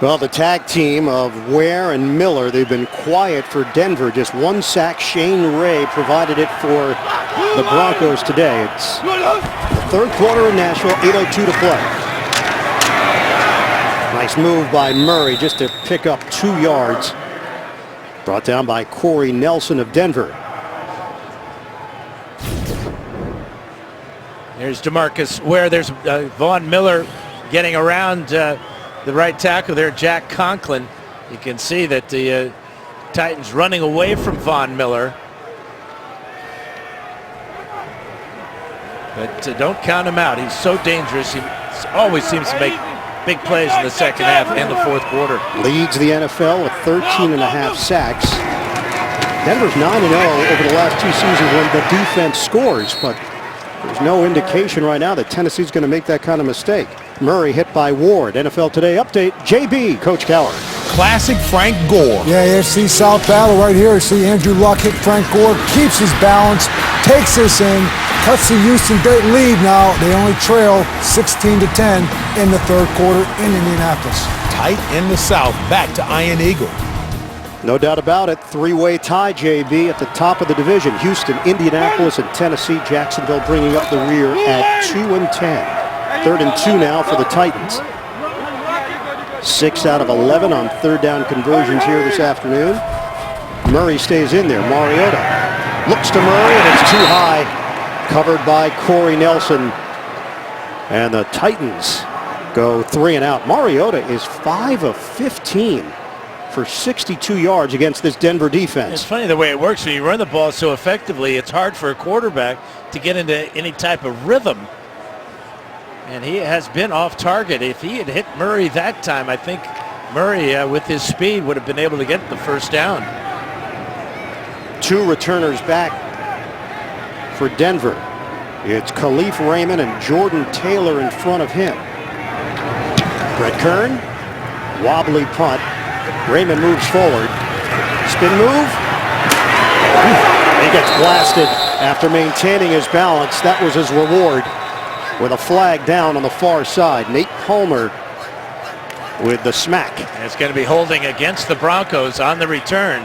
Well, the tag team of Ware and Miller, they've been quiet for Denver. Just 1 sack. Shane Ray provided it for the Broncos today. It's the third quarter in Nashville, 8:02 to play. Nice move by Murray just to pick up 2 yards. Brought down by Corey Nelson of Denver. There's DeMarcus Ware. There's Von Miller getting around the right tackle there, Jack Conklin. You can see that the Titans running away from Von Miller. But don't count him out. He's so dangerous. He always seems to make big plays in the second half and the fourth quarter. Leads the NFL with 13.5 sacks. Denver's 9-0 over the last 2 seasons when the defense scores, but there's no indication right now that Tennessee's going to make that kind of mistake. Murray hit by Ward. NFL Today update, JB, Coach Cowher. Classic Frank Gore. Yeah, AFC South battle right here. You see Andrew Luck hit Frank Gore, keeps his balance, takes this in, cuts the Houston lead now. They only trail 16-10 in the third quarter in Indianapolis. Tight in the South. Back to Iron Eagle. No doubt about it. 3-way tie, JB, at the top of the division. Houston, Indianapolis, and Tennessee. Jacksonville bringing up the rear at 2-10. 3rd and 2 now for the Titans. 6 out of 11 on third down conversions here this afternoon. Murray stays in there. Mariota looks to Murray, and it's too high. Covered by Corey Nelson. And the Titans go 3 and out. Mariota is 5 of 15 for 62 yards against this Denver defense. It's funny the way it works when you run the ball so effectively. It's hard for a quarterback to get into any type of rhythm. And he has been off target. If he had hit Murray that time, I think Murray, with his speed, would have been able to get the first down. 2 returners back for Denver. It's Khalif Raymond and Jordan Taylor in front of him. Brett Kern, wobbly punt. Raymond moves forward. Spin move. He gets blasted after maintaining his balance. That was his reward, with a flag down on the far side. Nate Palmer with the smack. And it's going to be holding against the Broncos on the return.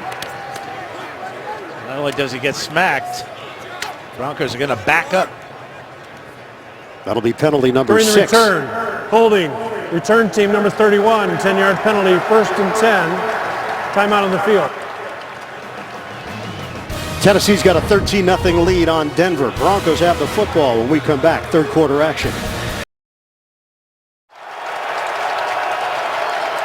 Not only does he get smacked, Broncos are going to back up. That'll be penalty number During the 6. return, holding. Return team number 31, 10-yard penalty, 1st and 10. Timeout on the field. Tennessee's got a 13-0 lead on Denver. Broncos have the football when we come back. Third quarter action.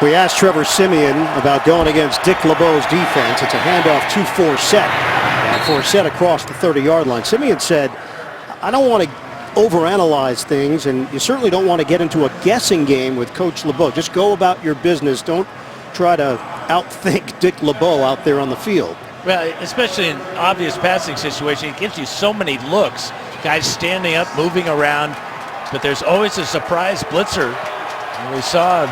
We asked Trevor Siemian about going against Dick LeBeau's defense. It's a handoff to Forsett. And Forsett across the 30-yard line. Siemian said, I don't want to overanalyze things, and you certainly don't want to get into a guessing game with Coach LeBeau. Just go about your business. Don't try to outthink Dick LeBeau out there on the field. Well, especially in obvious passing situation, it gives you so many looks. Guys standing up, moving around, but there's always a surprise blitzer. And we saw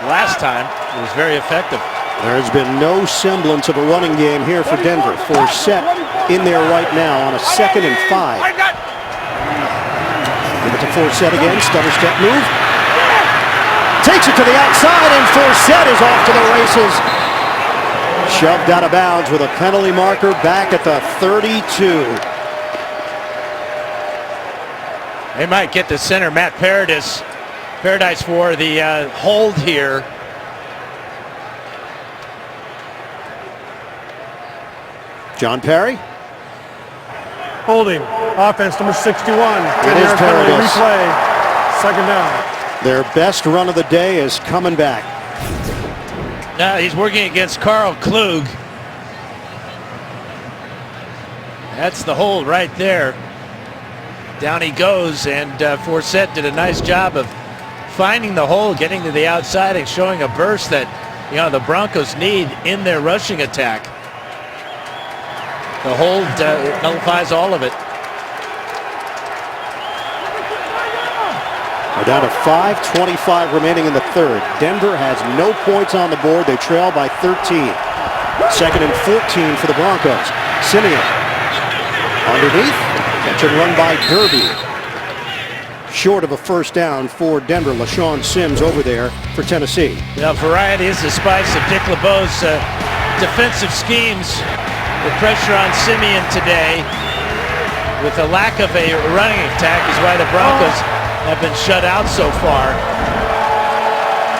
last time it was very effective. There's been no semblance of a running game here for Denver. Forsett in there right now on a 2nd and 5. Give it to Forsett again, stutter step move. Takes it to the outside, and Forsett is off to the races. Shoved out of bounds with a penalty marker back at the 32. They might get the center, Matt Paradis. Paradise for the hold here. John Perry. Holding. Offense number 61. It is 10-yard penalty, Paradis. replay. 2nd down. Their best run of the day is coming back. He's working against Carl Klug. That's the hold right there. Down he goes, and Forsett did a nice job of finding the hole, getting to the outside, and showing a burst that the Broncos need in their rushing attack. The hold nullifies all of it. We're down to 5:25 remaining in the third. Denver has no points on the board. They trail by 13. Second and 14 for the Broncos. Simeon underneath. Catch and run by Derby. Short of a first down for Denver. LaShawn Sims over there for Tennessee. Variety is the spice of Dick LeBeau's defensive schemes. The pressure on Simeon today with a lack of a running attack is why the Broncos have been shut out so far.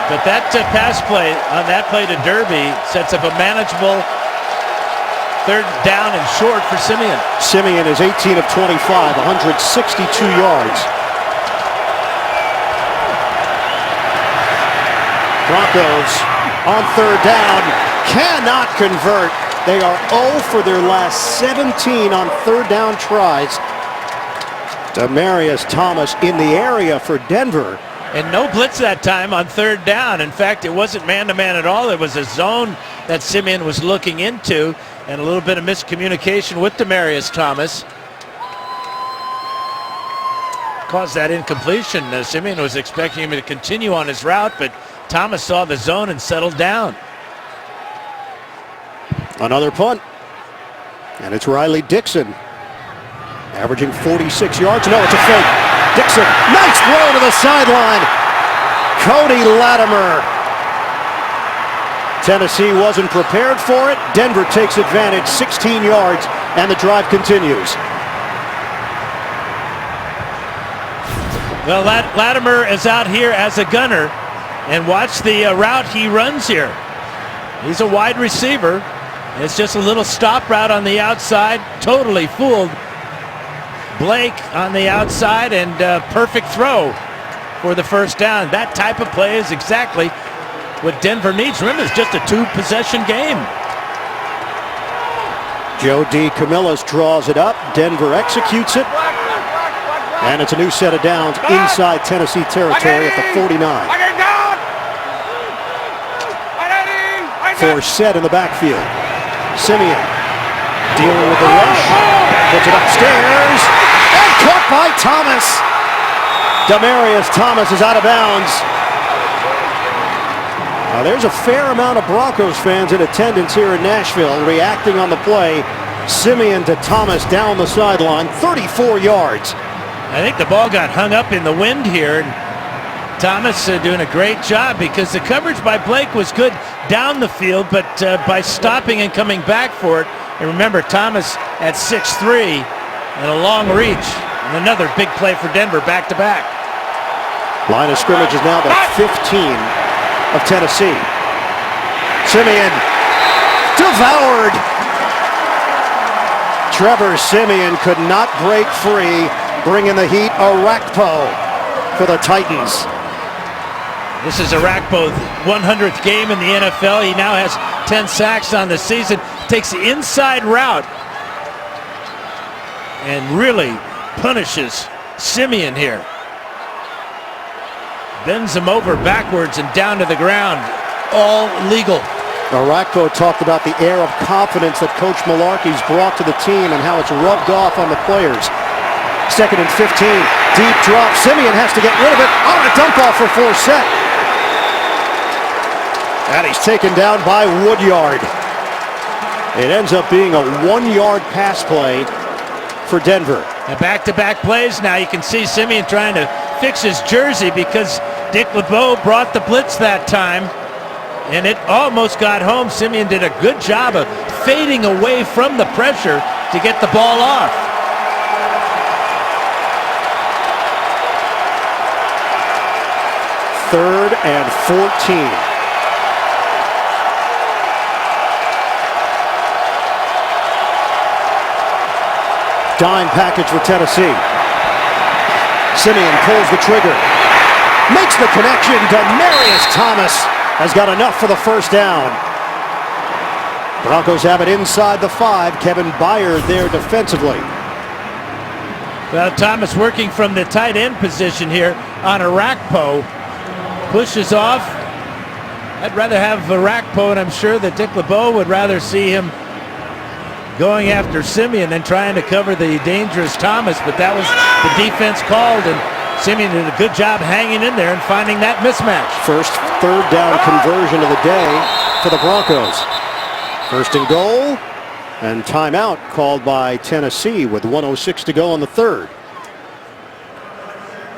But that pass play on that play to Derby sets up a manageable third down and short for Simeon. Simeon is 18 of 25, 162 yards. Broncos on third down cannot convert. They are 0 for their last 17 on third down tries. Demaryius Thomas in the area for Denver. And no blitz that time on third down. In fact, it wasn't man-to-man at all. It was a zone that Simeon was looking into, and a little bit of miscommunication with Demaryius Thomas caused that incompletion. Simeon was expecting him to continue on his route, but Thomas saw the zone and settled down. Another punt, and it's Riley Dixon, averaging 46 yards. No, it's a fake. Dixon, nice throw to the sideline. Cody Latimer. Tennessee wasn't prepared for it. Denver takes advantage, 16 yards, and the drive continues. Well, Latimer is out here as a gunner, and watch the route he runs here. He's a wide receiver. It's just a little stop route on the outside, totally fooled Blake on the outside, and perfect throw for the first down. That type of play is exactly what Denver needs. Remember, it's just a two-possession game. Joe DeCamillis draws it up. Denver executes it. And it's a new set of downs inside Tennessee territory at the 49. Forsett in the backfield. Simeon dealing with the rush. Puts it upstairs. And caught by Thomas. Demaryius Thomas is out of bounds. Now there's a fair amount of Broncos fans in attendance here in Nashville reacting on the play. Simeon to Thomas down the sideline, 34 yards. I think the ball got hung up in the wind here. Thomas doing a great job because the coverage by Blake was good down the field, but by stopping and coming back for it. And remember, Thomas at 6'3" and a long reach. And another big play for Denver back to back. Line of scrimmage is now the 15 of Tennessee. Simeon devoured. Trevor Simeon could not break free, bringing the heat. Arakpo for the Titans. This is Arakpo's 100th game in the NFL. He now has 10 sacks on the season. Takes the inside route and really punishes Simeon here. Bends him over backwards and down to the ground. All legal. Arakpo talked about the air of confidence that Coach Malarkey's brought to the team and how it's rubbed off on the players. Second and 15. Deep drop. Simeon has to get rid of it. On a dump off for Forsett. And he's taken down by Woodyard. It ends up being a 1-yard pass play for Denver. And back-to-back plays now. You can see Simeon trying to fix his jersey because Dick LeBeau brought the blitz that time. And it almost got home. Simeon did a good job of fading away from the pressure to get the ball off. Third and 14. Dime package for Tennessee. Simeon pulls the trigger. Makes the connection. Demaryius Thomas has got enough for the first down. Broncos have it inside the 5. Kevin Byard there defensively. Well, Thomas working from the tight end position here on Arakpo. Pushes off. I'd rather have Arakpo, and I'm sure that Dick LeBeau would rather see him going after Simeon than trying to cover the dangerous Thomas, but that was the defense called, and Simeon did a good job hanging in there and finding that mismatch. First third down conversion of the day for the Broncos. First and goal, and timeout called by Tennessee with 1:06 to go on the third.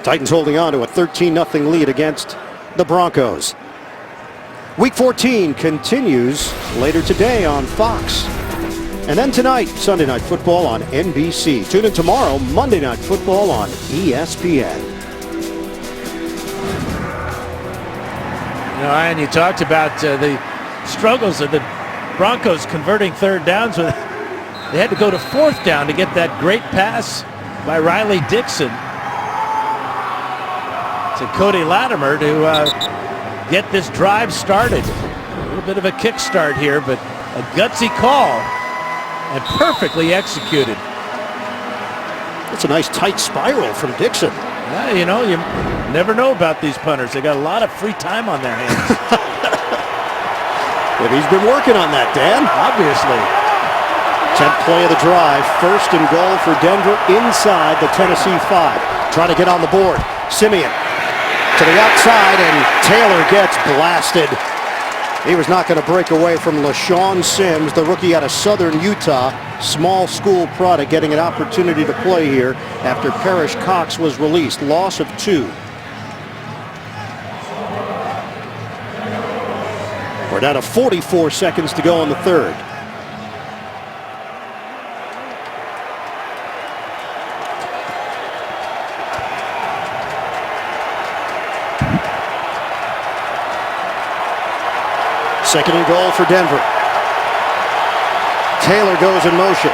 Titans holding on to a 13-0 lead against the Broncos. Week 14 continues later today on Fox. And then tonight, Sunday Night Football on NBC. Tune in tomorrow, Monday Night Football on ESPN. You know, Ian, you talked about the struggles of the Broncos converting third downs. They had to go to fourth down to get that great pass by Riley Dixon to Cody Latimer to get this drive started. A little bit of a kickstart here, but a gutsy call and perfectly executed. That's a nice tight spiral from Dixon. Yeah, you know, you never know about these punters. They got a lot of free time on their hands. But he's been working on that, Dan. Obviously. 10th play of the drive. First and goal for Denver inside the Tennessee 5. Trying to get on the board. Simeon to the outside, and Taylor gets blasted. He was not going to break away from LaShawn Sims, the rookie out of Southern Utah. Small school product getting an opportunity to play here after Parrish Cox was released. Loss of 2. We're down to 44 seconds to go in the third. Second and goal for Denver. Taylor goes in motion.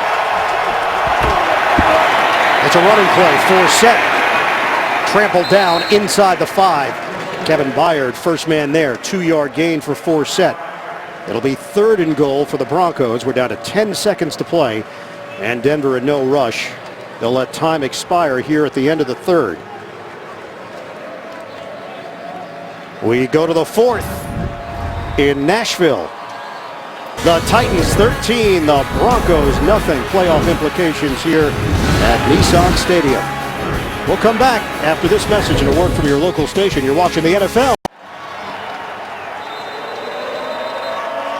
It's a running play. Forsett trampled down inside the 5. Kevin Byard, first man there. 2-yard gain for Forsett. It'll be third and goal for the Broncos. We're down to 10 seconds to play, and Denver in no rush. They'll let time expire here at the end of the third. We go to the fourth in Nashville. The Titans 13, the Broncos nothing. Playoff implications here at Nissan Stadium. We'll come back after this message and a word from your local station. You're watching the NFL.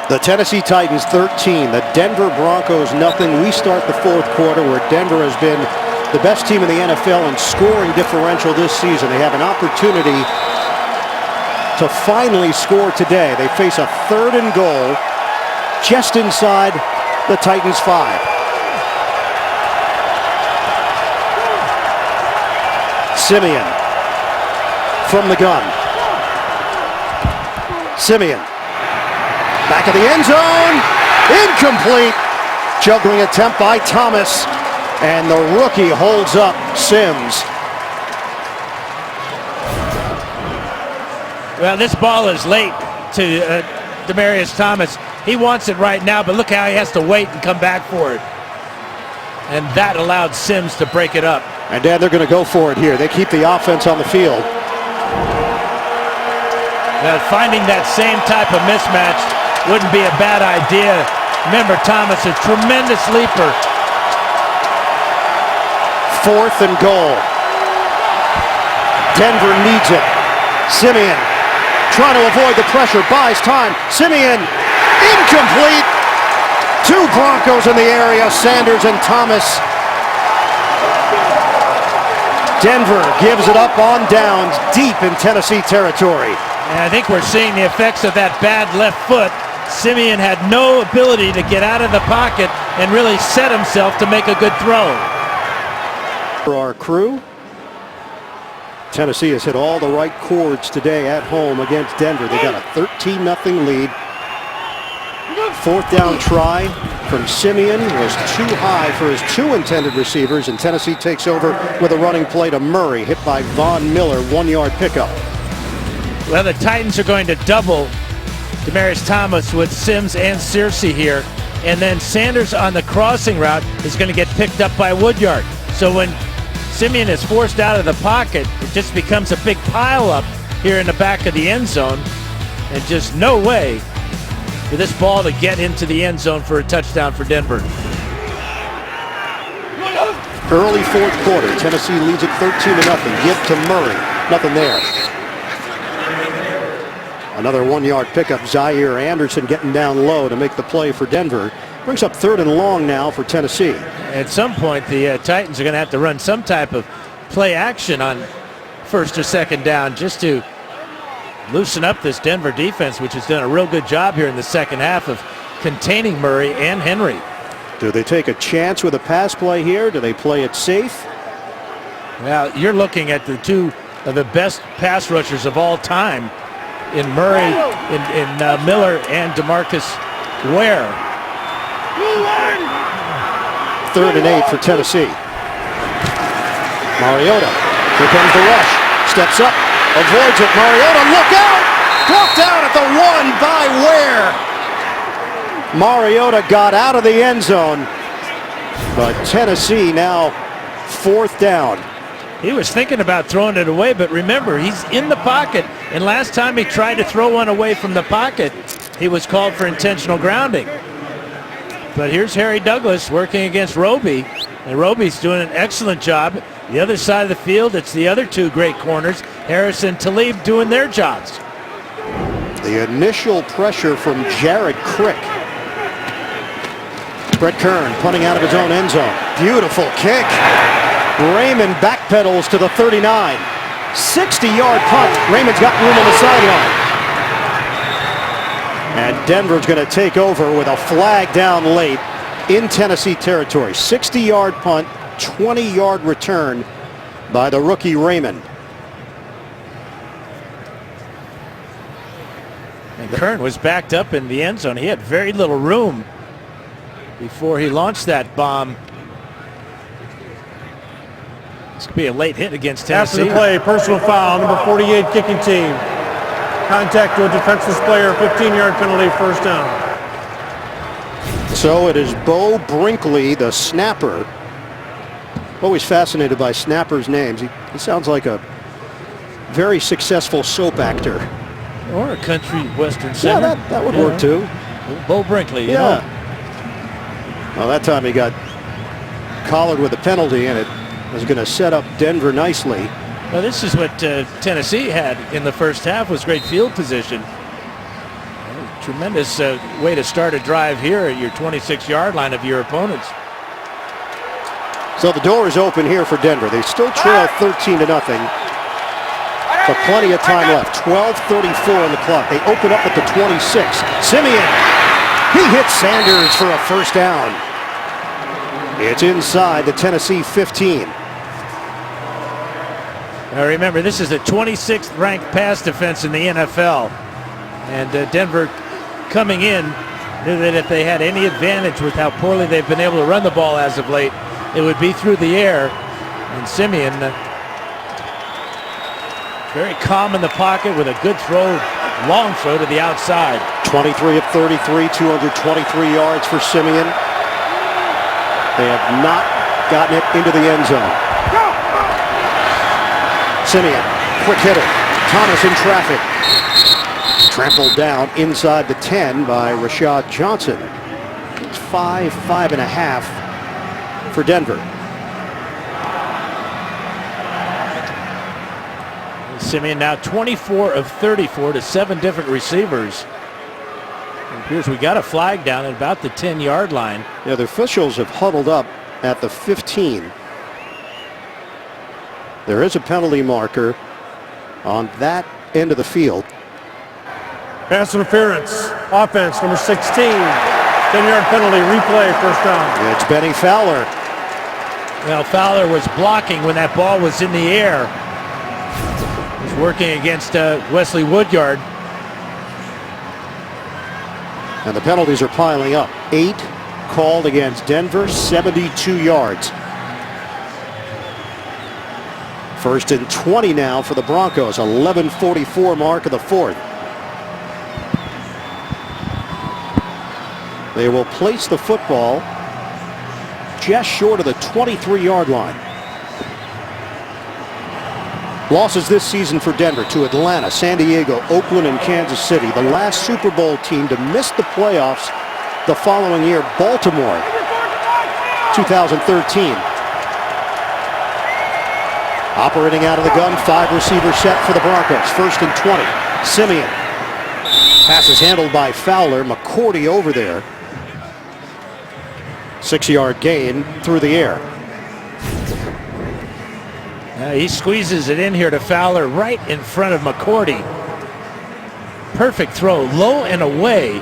The Tennessee Titans 13, the Denver Broncos nothing. We start the fourth quarter where Denver has been the best team in the NFL in scoring differential this season. They have an opportunity to finally score today. They face a third and goal just inside the Titans 5. Simeon from the gun. Simeon back of the end zone. Incomplete. Juggling attempt by Thomas. And the rookie holds up Sims. Well, this ball is late to Demaryius Thomas. He wants it right now, but look how he has to wait and come back for it. And that allowed Sims to break it up. And Dan, they're going to go for it here. They keep the offense on the field. Now, finding that same type of mismatch wouldn't be a bad idea. Remember, Thomas, a tremendous leaper. Fourth and goal. Denver needs it. Simeon trying to avoid the pressure, buys time. Simeon, incomplete. 2 Broncos in the area, Sanders and Thomas. Denver gives it up on downs deep in Tennessee territory. And I think we're seeing the effects of that bad left foot. Simeon had no ability to get out of the pocket and really set himself to make a good throw. For our crew, Tennessee has hit all the right chords today at home against Denver. They got a 13-0 lead. Fourth down try from Simeon was too high for his 2 intended receivers, and Tennessee takes over with a running play to Murray, hit by Von Miller, 1-yard pickup. Well, the Titans are going to double Demaryius Thomas with Sims and Searcy here. And then Sanders on the crossing route is going to get picked up by Woodyard. So when Simeon is forced out of the pocket, it just becomes a big pile up here in the back of the end zone. And just no way for this ball to get into the end zone for a touchdown for Denver. Early fourth quarter, Tennessee leads it 13-0. Give to Murray. Nothing there. Another 1-yard pickup. Zaire Anderson getting down low to make the play for Denver. Brings up 3rd and long now for Tennessee. At some point, the Titans are going to have to run some type of play action on 1st or 2nd down just to loosen up this Denver defense, which has done a real good job here in the second half of containing Murray and Henry. Do they take a chance with a pass play here? Do they play it safe? Well, you're looking at the two of the best pass rushers of all time in Murray, in Miller, and DeMarcus Ware. 3rd and 8 for Tennessee. Mariota, here comes the rush. Steps up, avoids it. Mariota, look out! Blocked out at the 1 by Ware. Mariota got out of the end zone, but Tennessee now 4th down. He was thinking about throwing it away, but remember, he's in the pocket, and last time he tried to throw one away from the pocket, he was called for intentional grounding. But here's Harry Douglas working against Roby, and Roby's doing an excellent job. The other side of the field, it's the other two great corners, Harris and Talib, doing their jobs. The initial pressure from Jared Crick. Brett Kern punting out of his own end zone. Beautiful kick. Raymond backpedals to the 39. 60-yard punt. Raymond's got room on the sideline. And Denver's going to take over with a flag down late in Tennessee territory. 60-yard punt, 20-yard return by the rookie Raymond. And Kern was backed up in the end zone. He had very little room before he launched that bomb. This could be a late hit against Tennessee. After the play, personal foul, number 48 kicking team. Contact to a defenseless player, 15-yard penalty, 1st down. So it is Bo Brinkley, the snapper. Always fascinated by snappers' names. He sounds like a very successful soap actor. Or a country western singer. Yeah, that would work too. Bo Brinkley, you yeah. know. Well, that time he got collared with a penalty, and it was going to set up Denver nicely. Well, this is what Tennessee had in the first half, was great field position. Tremendous way to start a drive here at your 26-yard line of your opponents. So the door is open here for Denver. They still trail 13-0, but plenty of time left. 12:34 on the clock. They open up at the 26. Simeon, he hits Sanders for a 1st down. It's inside the Tennessee 15. Now remember, this is the 26th ranked pass defense in the NFL. And Denver coming in knew that if they had any advantage with how poorly they've been able to run the ball as of late, it would be through the air. And Simeon very calm in the pocket with a good throw, long throw to the outside. 23 of 33, 223 yards for Simeon. They have not gotten it into the end zone. Simeon, quick hitter. Thomas in traffic. Trampled down inside the 10 by Rashad Johnson. It's 5.5 for Denver. Simeon now 24 of 34 to 7 different receivers. It appears we got a flag down at about the 10-yard line. Yeah, the officials have huddled up at the 15. There is a penalty marker on that end of the field. Pass interference, offense, number 16. 10-yard penalty, replay, 1st down. It's Benny Fowler. Well, Fowler was blocking when that ball was in the air. He's working against Wesley Woodyard. And the penalties are piling up. 8 called against Denver, 72 yards. 1st and 20 now for the Broncos. 11:44 mark of the 4th. They will place the football just short of the 23-yard line. Losses this season for Denver to Atlanta, San Diego, Oakland, and Kansas City. The last Super Bowl team to miss the playoffs the following year, Baltimore, 2013. Operating out of the gun, 5-receiver set for the Broncos. 1st and 20. Simeon. Pass is handled by Fowler. McCourty over there. 6-yard gain through the air. He squeezes it in here to Fowler right in front of McCourty. Perfect throw, low and away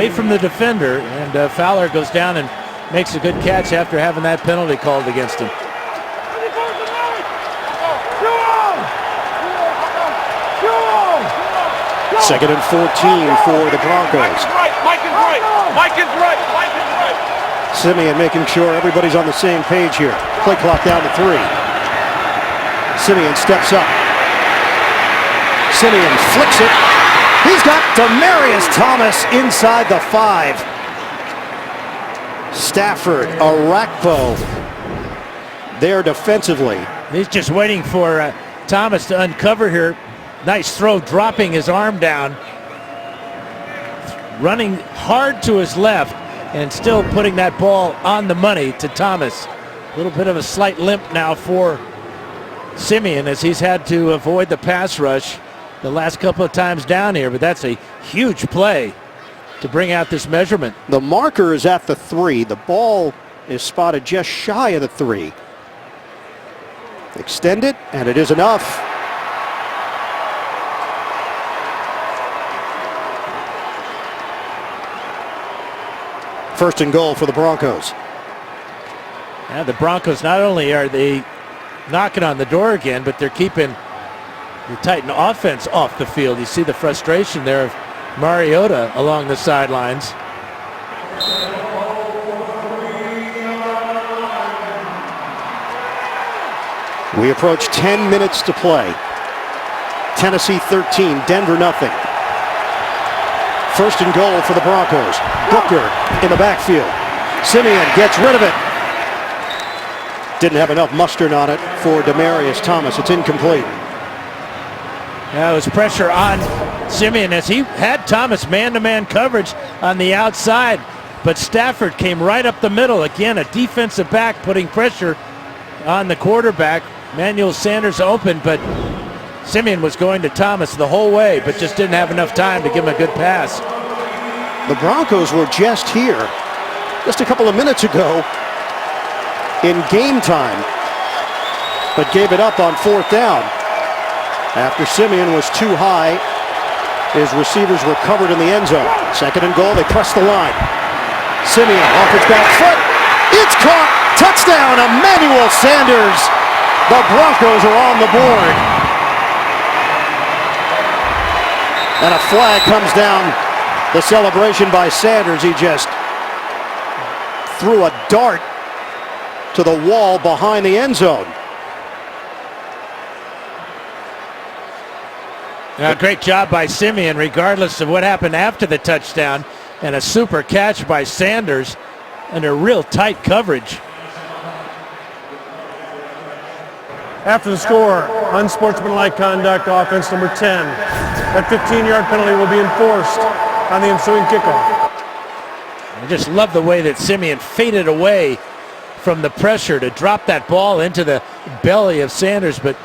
from the defender, and Fowler goes down and makes a good catch after having that penalty called against him. Second and 14 for the Broncos. Mike is right. Mike is right. Mike is right. Simeon making sure everybody's on the same page here. Play clock down to 3. Simeon steps up. Simeon flicks it. He's got Demaryius Thomas inside the 5. Stafford, Arakpo there defensively. He's just waiting for Thomas to uncover here. Nice throw, dropping his arm down. Running hard to his left and still putting that ball on the money to Thomas. A little bit of a slight limp now for Simeon as he's had to avoid the pass rush the last couple of times down here, but that's a huge play to bring out this measurement. The marker is at the 3. The ball is spotted just shy of the 3. Extend it, and it is enough. First and goal for the Broncos. Yeah, the Broncos, not only are they knocking on the door again, but they're keeping the Titan offense off the field. You see the frustration there of Mariota along the sidelines. We approach 10 minutes to play. Tennessee 13, Denver nothing. First and goal for the Broncos. Booker in the backfield. Simeon gets rid of it. Didn't have enough mustard on it for Demaryius Thomas. It's incomplete. Yeah, it was pressure on Simeon as he had Thomas man-to-man coverage on the outside, but Stafford came right up the middle. Again, a defensive back putting pressure on the quarterback. Manuel Sanders open, but Simeon was going to Thomas the whole way, but just didn't have enough time to give him a good pass. The Broncos were just here, just a couple of minutes ago, in game time, but gave it up on 4th down. After Simeon was too high, his receivers were covered in the end zone. Second and goal, they press the line. Simeon off his back foot. It's caught. Touchdown, Emmanuel Sanders. The Broncos are on the board. And a flag comes down. The celebration by Sanders. He just threw a dart to the wall behind the end zone. Great job by Simeon, regardless of what happened after the touchdown, and a super catch by Sanders under real tight coverage. After the score, unsportsmanlike conduct, offense number 10. That 15-yard penalty will be enforced on the ensuing kickoff. I just love the way that Simeon faded away from the pressure to drop that ball into the belly of Sanders, but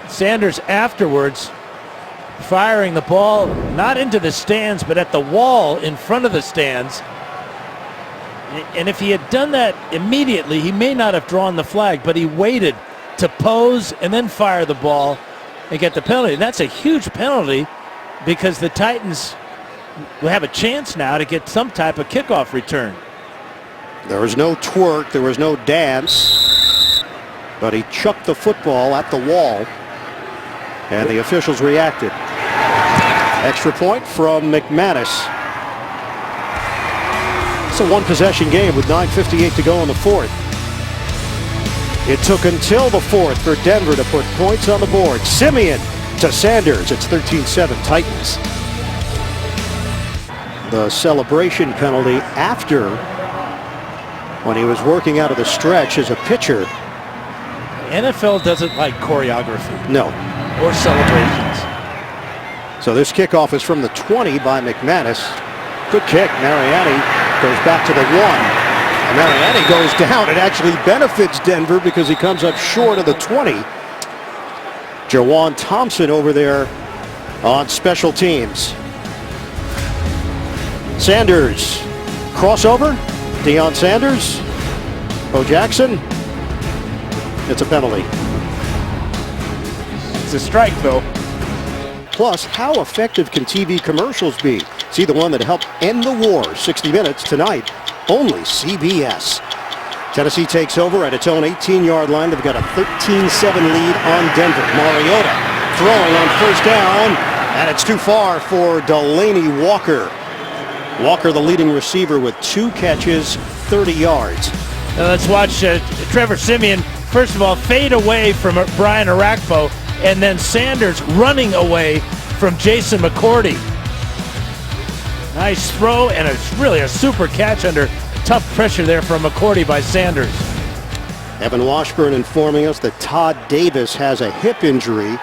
Sanders afterwards firing the ball not into the stands but at the wall in front of the stands. And if he had done that immediately, he may not have drawn the flag, but he waited to pose and then fire the ball and get the penalty. And that's a huge penalty because the Titans will have a chance now to get some type of kickoff return. There was no twerk, there was no dance, but he chucked the football at the wall, and the officials reacted. Extra point from McManus. It's a one-possession game with 9:58 to go in the 4th. It took until the 4th for Denver to put points on the board. Simeon to Sanders. It's 13-7 Titans. the celebration penalty after, when he was working out of the stretch as a pitcher. NFL doesn't like choreography. No. Or celebrations. So this kickoff is from the 20 by McManus. Good kick. Mariani goes back to the 1. And Mariani goes down. It actually benefits Denver because he comes up short of the 20. Jawan Thompson over there on special teams. Sanders. Crossover. Deion Sanders. Bo Jackson. It's a penalty. It's a strike, though. Plus, how effective can TV commercials be? See the one that helped end the war, 60 Minutes tonight, only CBS. Tennessee takes over at its own 18-yard line. They've got a 13-7 lead on Denver. Mariota throwing on first down, and it's too far for Delaney Walker. Walker, the leading receiver, with 2 catches, 30 yards. Now let's watch Trevor Siemian, first of all, fade away from Brian Arakpo, and then Sanders running away from Jason McCourty. Nice throw, and it's really a super catch under tough pressure there from McCourty by Sanders. Evan Washburn informing us that Todd Davis has a hip injury.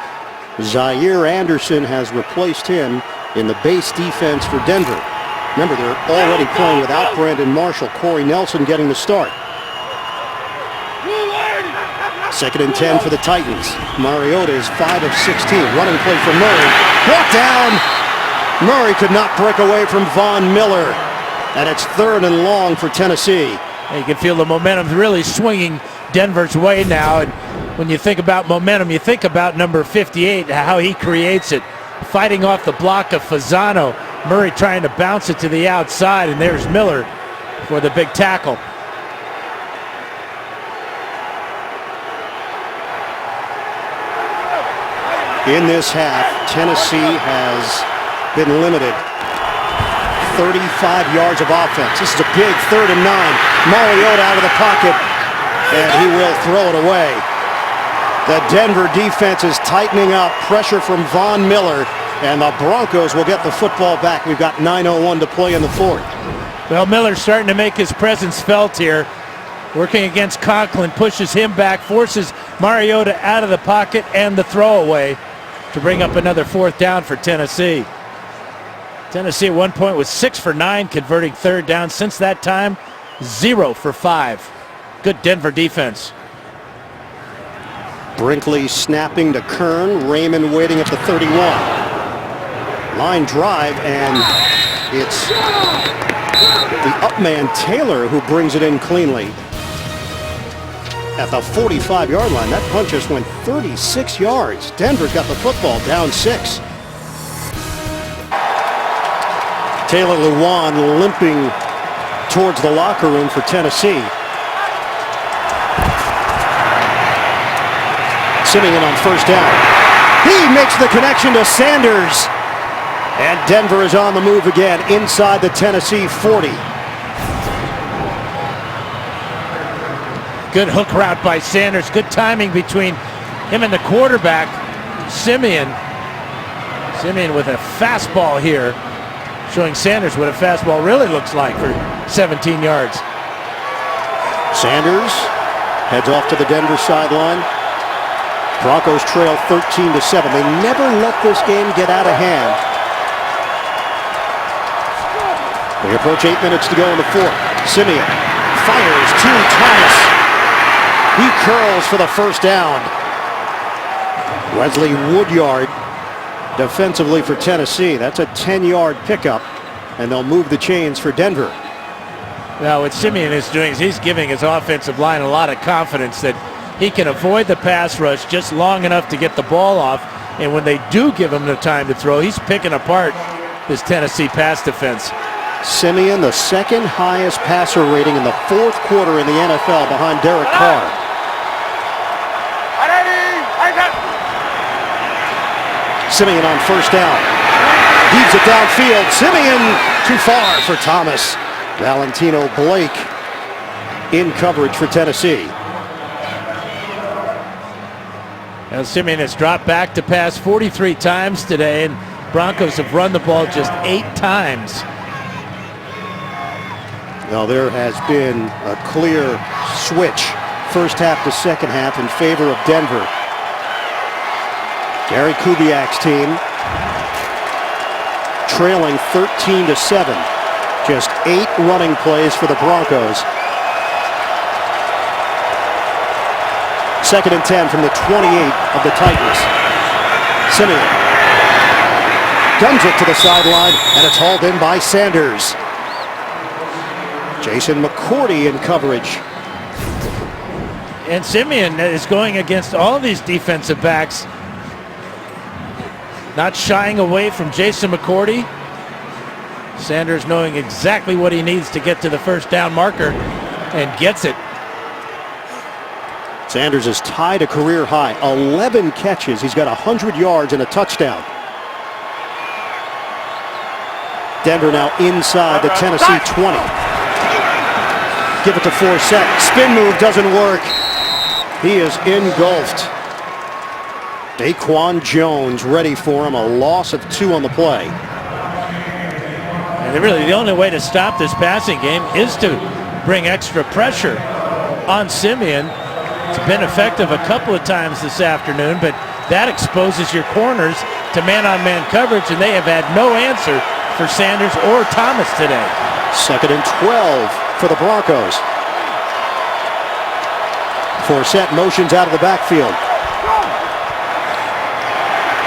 Zaire Anderson has replaced him in the base defense for Denver. Remember, they're already playing without Brandon Marshall. Corey Nelson getting the start. 2nd and 10 for the Titans. Mariota is 5 of 16. Running play for Murray. Brought down. Murray could not break away from Von Miller. And it's 3rd and long for Tennessee. You can feel the momentum really swinging Denver's way now. And when you think about momentum, you think about number 58, how he creates it. Fighting off the block of Fasano. Murray trying to bounce it to the outside. And there's Miller for the big tackle. In this half, Tennessee has been limited. 35 yards of offense. This is a big 3rd and 9. Mariota out of the pocket, and he will throw it away. The Denver defense is tightening up. Pressure from Von Miller, and the Broncos will get the football back. We've got 9:01 to play in the 4th. Well, Miller's starting to make his presence felt here. Working against Conklin, pushes him back, forces Mariota out of the pocket and the throwaway to bring up another 4th down for Tennessee. Tennessee at one point was 6 for 9 converting 3rd down. Since that time, 0 for 5. Good Denver defense. Brinkley snapping to Kern. Raymond waiting at the 31. Line drive, and it's the up man Taylor who brings it in cleanly. At the 45-yard line, that punch just went 36 yards. Denver's got the football down 6. Taylor Lewan limping towards the locker room for Tennessee. Siemian on first down. He makes the connection to Sanders. And Denver is on the move again inside the Tennessee 40. Good hook route by Sanders. Good timing between him and the quarterback, Siemian. Siemian with a fastball here, showing Sanders what a fastball really looks like for 17 yards. Sanders heads off to the Denver sideline. Broncos trail 13-7. They never let this game get out of hand. We approach 8 minutes to go in the 4th. Siemian fires to Thomas. He curls for the first down. Wesley Woodyard defensively for Tennessee. That's a 10-yard pickup, and they'll move the chains for Denver. Now what Siemian is doing is he's giving his offensive line a lot of confidence that he can avoid the pass rush just long enough to get the ball off, and when they do give him the time to throw, he's picking apart this Tennessee pass defense. Siemian, the 2nd highest passer rating in the 4th quarter in the NFL behind Derek Carr. Siemian on first down. Heaves it downfield. Siemian too far for Thomas. Valentino Blake in coverage for Tennessee. Now Siemian has dropped back to pass 43 times today, and Broncos have run the ball just 8 times. Now there has been a clear switch first half to second half in favor of Denver. Gary Kubiak's team trailing 13-7. Just 8 running plays for the Broncos. 2nd and 10 from the 28 of the Titans. Simeon guns it to the sideline, and it's hauled in by Sanders. Jason McCourty in coverage. And Simeon is going against all these defensive backs, not shying away from Jason McCourty. Sanders knowing exactly what he needs to get to the first down marker, and gets it. Sanders is tied a career high, 11 catches. He's got 100 yards and a touchdown. Denver now inside the Tennessee 20. Give it to Forsett. Spin move doesn't work. He is engulfed. Daquan Jones ready for him. A loss of 2 on the play. And really the only way to stop this passing game is to bring extra pressure on Simeon. It's been effective a couple of times this afternoon, but that exposes your corners to man-on-man coverage, and they have had no answer for Sanders or Thomas today. 2nd and 12 for the Broncos. Forsett motions out of the backfield.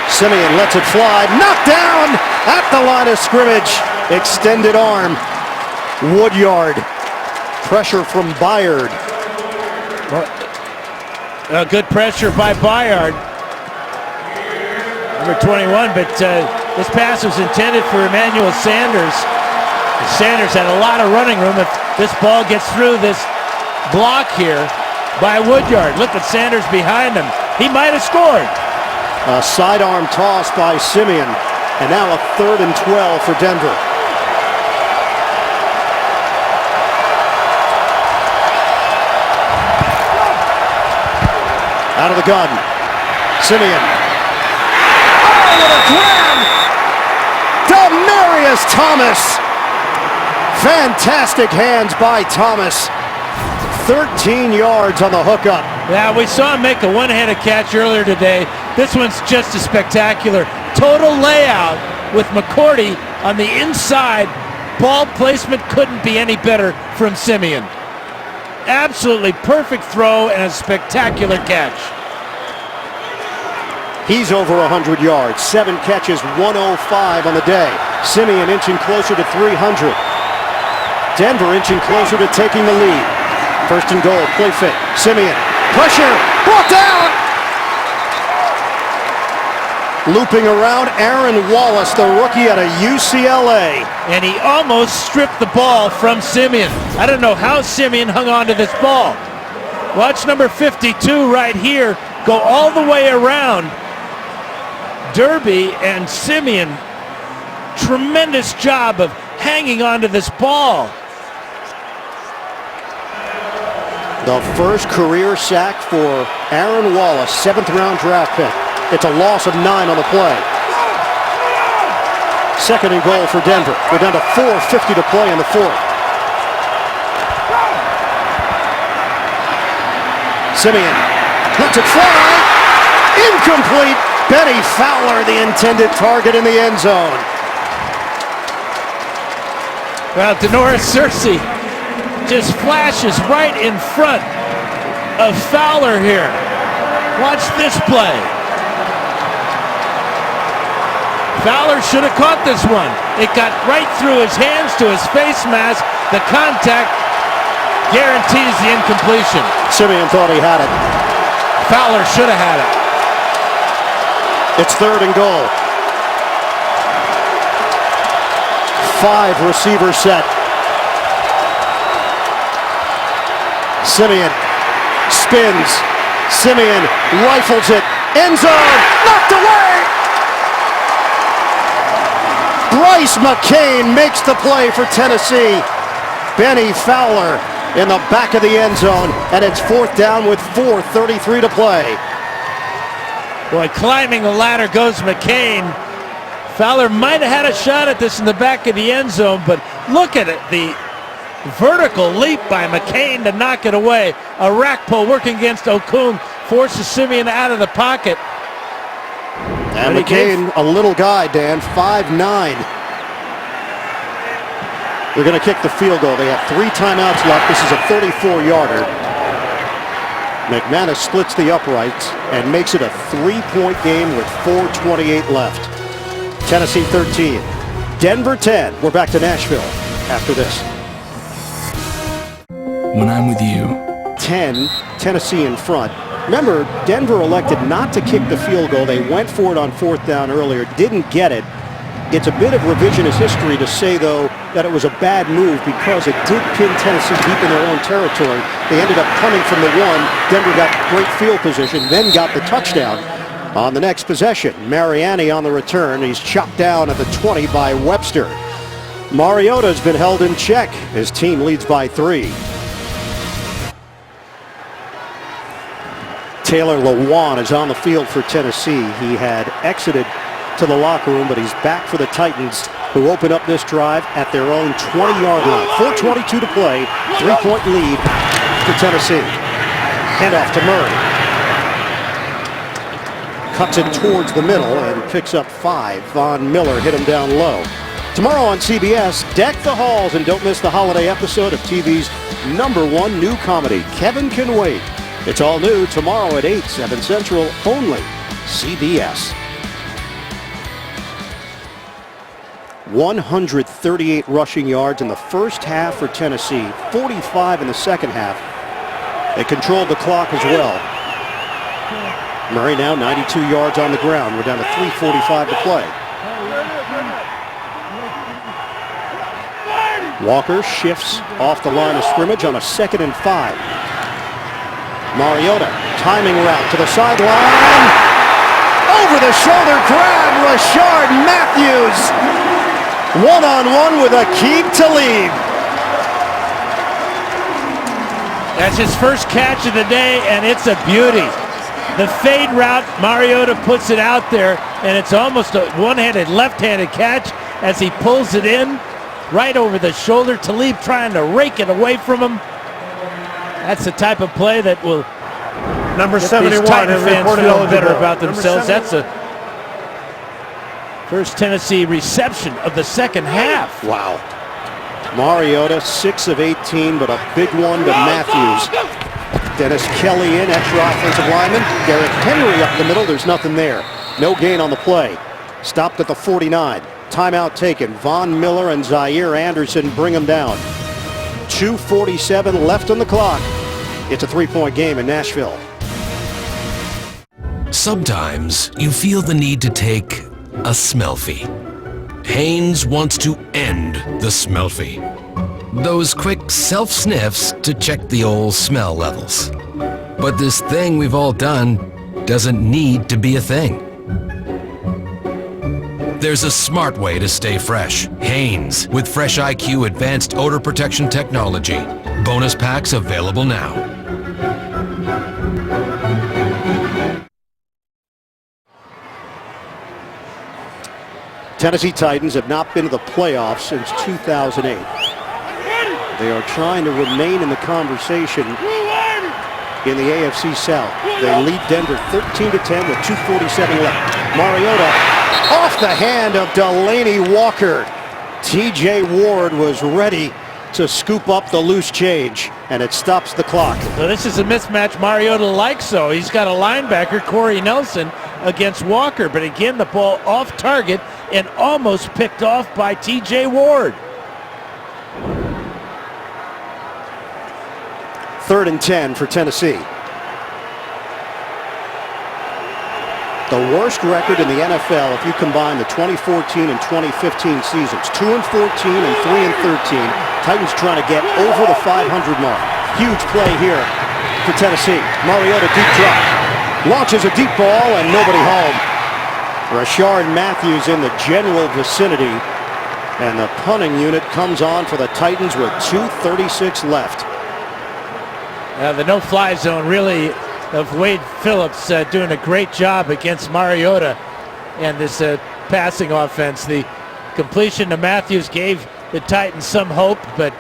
Simeon lets it fly. Knocked down at the line of scrimmage. Extended arm. Woodyard. Pressure from Byard. Good pressure by Byard, number 21, but this pass was intended for Emmanuel Sanders. Sanders had a lot of running room. If this ball gets through this block here by Woodyard, look at Sanders behind him. He might have scored. A sidearm toss by Simeon, and now a 3rd and 12 for Denver. Out of the gun, Simeon. Oh, what a grab! Demaryius Thomas. Fantastic hands by Thomas. 13 yards on the hookup. Yeah, we saw him make a one-handed catch earlier today. This one's just as spectacular. Total layout with McCourty on the inside. Ball placement couldn't be any better from Simeon. Absolutely perfect throw and a spectacular catch. He's over 100 yards, 7 catches, 105 on the day. Simeon inching closer to 300. Denver inching closer to taking the lead. 1st and goal, play fake. Simeon, pressure, brought down. Looping around, Aaron Wallace, the rookie out of UCLA. And he almost stripped the ball from Simeon. I don't know how Simeon hung on to this ball. Watch number 52 right here go all the way around Derby and Simeon. Tremendous job of hanging on to this ball. The first career sack for Aaron Wallace, 7th round draft pick. It's a loss of 9 on the play. 2nd and goal for Denver. We're down to 4:50 to play in the 4th. Simeon lets it fly. Incomplete. Benny Fowler, the intended target in the end zone. Well, Denoris Cersei just flashes right in front of Fowler here. Watch this play. Fowler should have caught this one. It got right through his hands to his face mask. The contact guarantees the incompletion. Simeon thought he had it. Fowler should have had it. It's 3rd and goal. 5 receiver set. Simeon spins. Simeon rifles it. End zone. Knocked away. Bryce McCain makes the play for Tennessee. Benny Fowler in the back of the end zone, and it's 4th down with 4:33 to play. Boy, climbing the ladder goes McCain. Fowler might have had a shot at this in the back of the end zone, but look at it, the vertical leap by McCain to knock it away. A rack pull working against Okun forces Simeon out of the pocket. And McCain, a little guy, Dan, 5'9". They're going to kick the field goal. They have 3 timeouts left. This is a 34-yarder. McManus splits the uprights and makes it a 3-point game with 4:28 left. Tennessee 13, Denver 10. We're back to Nashville after this. When I'm with you. 10, Tennessee in front. Remember, Denver elected not to kick the field goal. They went for it on 4th down earlier, didn't get it. It's a bit of revisionist history to say, though, that it was a bad move because it did pin Tennessee deep in their own territory. They ended up punting from the 1. Denver got great field position, then got the touchdown. On the next possession, Mariani on the return. He's chopped down at the 20 by Webster. Mariota's been held in check. His team leads by 3. Taylor Lewan is on the field for Tennessee. He had exited to the locker room, but he's back for the Titans, who open up this drive at their own 20-yard line. 4:22 to play, 3-point lead to Tennessee. Handoff to Murray. Cuts it towards the middle and picks up 5. Von Miller hit him down low. Tomorrow on CBS, deck the halls and don't miss the holiday episode of TV's #1 new comedy, Kevin Can Wait. It's all new tomorrow at 8, 7 Central, only CBS. 138 rushing yards in the first half for Tennessee, 45 in the second half. They controlled the clock as well. Murray now 92 yards on the ground. We're down to 3:45 to play. Walker shifts off the line of scrimmage on a 2nd and 5. Mariota, timing route to the sideline. Over the shoulder grab, Rashard Matthews. One-on-one with Aqib Talib. That's his first catch of the day, and it's a beauty. The fade route, Mariota puts it out there, and it's almost a one-handed, left-handed catch as he pulls it in right over the shoulder. Talib trying to rake it away from him. That's the type of play that will Number get 71 these Titan is fans reported feel eligible. better about Number themselves. 71. That's a first Tennessee reception of the second half. Wow. Mariota, 6 of 18, but a big one to Matthews. Dennis Kelly in, extra offensive lineman. Derrick Henry up the middle. There's nothing there. No gain on the play. Stopped at the 49. Timeout taken. Von Miller and Zaire Anderson bring him down. 2:47 left on the clock. It's a 3-point game in Nashville. Sometimes you feel the need to take a smellfie. Hanes wants to end the smellfie. Those quick self-sniffs to check the old smell levels. But this thing we've all done doesn't need to be a thing. There's a smart way to stay fresh. Hanes with Fresh IQ Advanced Odor Protection Technology. Bonus packs available now. Tennessee Titans have not been to the playoffs since 2008. They are trying to remain in the conversation in the AFC South. They lead Denver 13-10 with 2:47 left. Mariota off the hand of Delaney Walker. TJ Ward was ready to scoop up the loose change, and it stops the clock. So this is a mismatch Mariota likes, so he's got a linebacker, Corey Nelson, against Walker, but again the ball off target and almost picked off by TJ Ward. 3rd and 10 for Tennessee. The worst record in the NFL if you combine the 2014 and 2015 seasons. 2-14 and 3-13. Titans trying to get over the 500 mark. Huge play here for Tennessee. Mariota deep drop. Launches a deep ball and nobody home. Rashard Matthews in the general vicinity. And the punting unit comes on for the Titans with 2:36 left. The no-fly zone really of Wade Phillips doing a great job against Mariota and this passing offense. The completion to Matthews gave the Titans some hope, but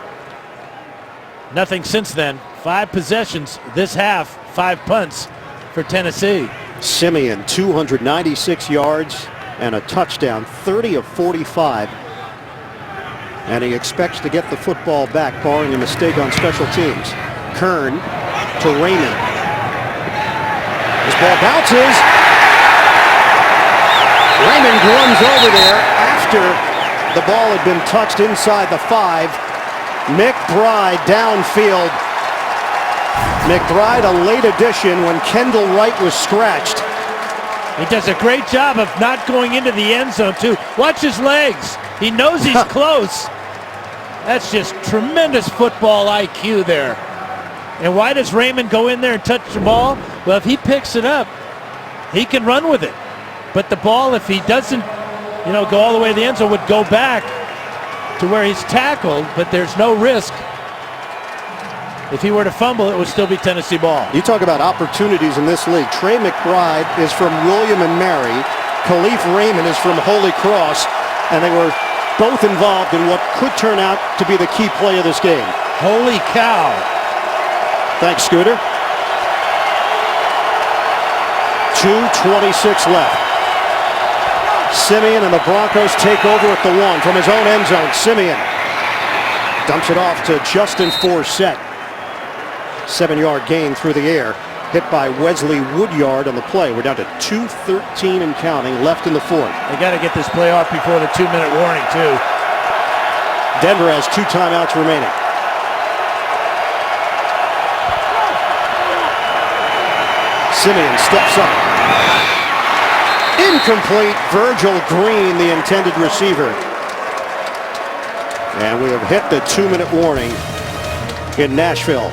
Nothing since then. 5 possessions this half, 5 punts for Tennessee. Simeon, 296 yards and a touchdown, 30 of 45. And he expects to get the football back, barring a mistake on special teams. Kern to Raymond. This ball bounces. Raymond runs over there after the ball had been touched inside the 5. McBride downfield. McBride, a late addition when Kendall Wright was scratched. He does a great job of not going into the end zone, too. Watch his legs. He knows he's close. That's just tremendous football IQ there. And why does Raymond go in there and touch the ball? Well, if he picks it up, he can run with it. But the ball, if he doesn't, go all the way to the end zone, would go back to where he's tackled, but there's no risk. If he were to fumble, it would still be Tennessee ball. You talk about opportunities in this league. Trey McBride is from William and Mary. Khalif Raymond is from Holy Cross. And they were both involved in what could turn out to be the key play of this game. Holy cow. Thanks, Scooter. 2:26 left. Simeon and the Broncos take over at the 1 from his own end zone. Simeon dumps it off to Justin Forsett. 7-yard gain through the air, hit by Wesley Woodyard on the play. We're down to 2:13 and counting left in the 4th. They got to get this play off before the 2-minute warning, too. Denver has 2 timeouts remaining. Simeon steps up. Incomplete. Virgil Green, the intended receiver. And we have hit the 2-minute warning in Nashville.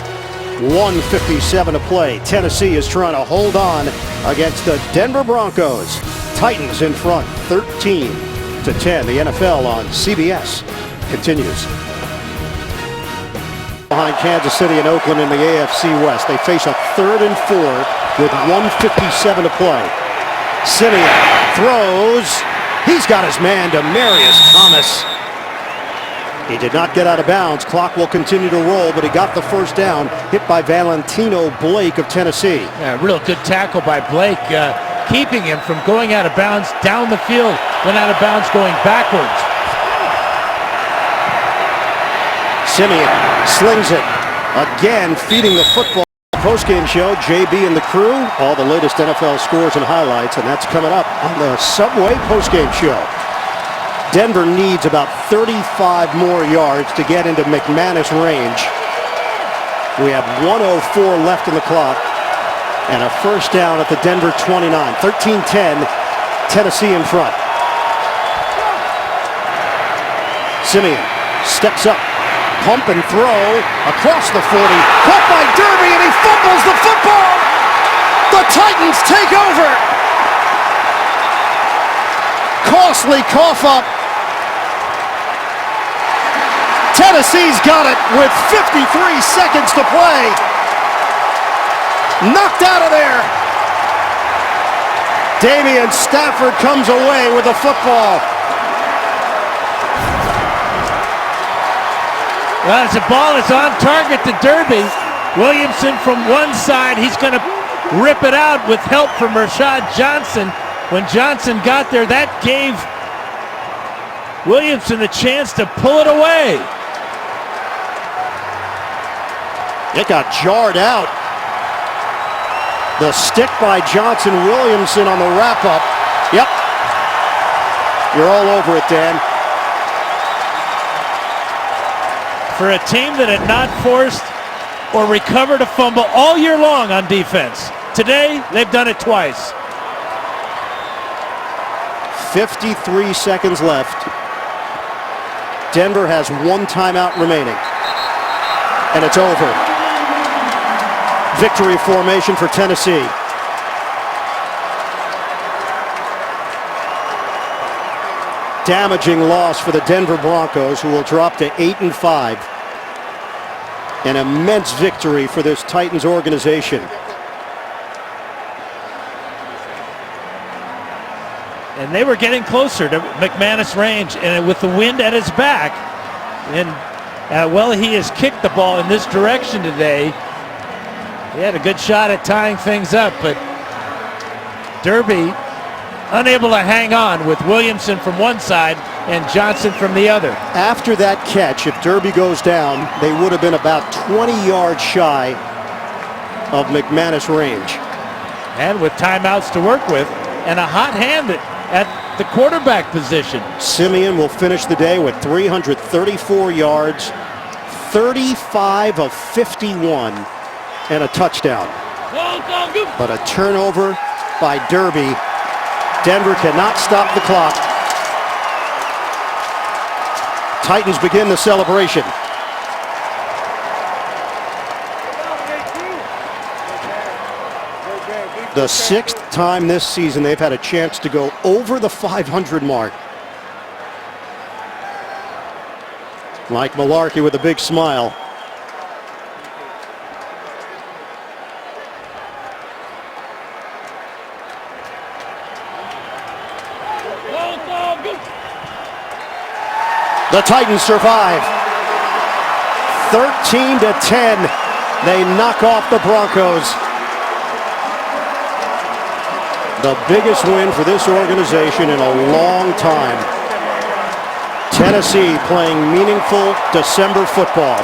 1:57 to play. Tennessee is trying to hold on against the Denver Broncos. Titans in front, 13-10. The NFL on CBS continues. Behind Kansas City and Oakland in the AFC West. They face a 3rd and 4 with 1:57 to play. Simeon throws. He's got his man, Demarius Thomas. He did not get out of bounds. Clock will continue to roll, but he got the first down, hit by Valentino Blake of Tennessee. Yeah, real good tackle by Blake, keeping him from going out of bounds down the field, went out of bounds going backwards. Simeon slings it. Again, feeding the football. Post-game show, JB and the crew, all the latest NFL scores and highlights, and that's coming up on the Subway post-game show. Denver needs about 35 more yards to get into McManus range. We have 1:04 left in the clock and a first down at the Denver 29. 13-10, Tennessee in front. Simeon steps up, pump and throw across the 40. Caught by Derby and he fumbles the football. The Titans take over. Costly cough up. Tennessee's got it with 53 seconds to play. Knocked out of there. Damian Stafford comes away with the football. Well, as the ball is on target to Derby, Williamson from one side, he's going to rip it out with help from Rashad Johnson. When Johnson got there, that gave Williamson a chance to pull it away. It got jarred out. The stick by Johnson Williamson on the wrap-up. Yep. You're all over it, Dan. For a team that had not forced or recovered a fumble all year long on defense, today they've done it twice. 53 seconds left. Denver has 1 timeout remaining. And it's over. Victory formation for Tennessee. Damaging loss for the Denver Broncos, who will drop to 8-5. An immense victory for this Titans organization. And they were getting closer to McManus range, and with the wind at his back, and Well, he has kicked the ball in this direction today. He had a good shot at tying things up, but Derby unable to hang on with Williamson from one side and Johnson from the other. After that catch, if Derby goes down, they would have been about 20 yards shy of McManus range. And with timeouts to work with and a hot hand at the quarterback position. Simeon will finish the day with 334 yards, 35 of 51, and a touchdown. But a turnover by Derby. Denver cannot stop the clock. Titans begin the celebration. The 6th time this season they've had a chance to go over the 500 mark. Mike Mularkey with a big smile. The Titans survive. 13-10. They knock off the Broncos. The biggest win for this organization in a long time. Tennessee playing meaningful December football.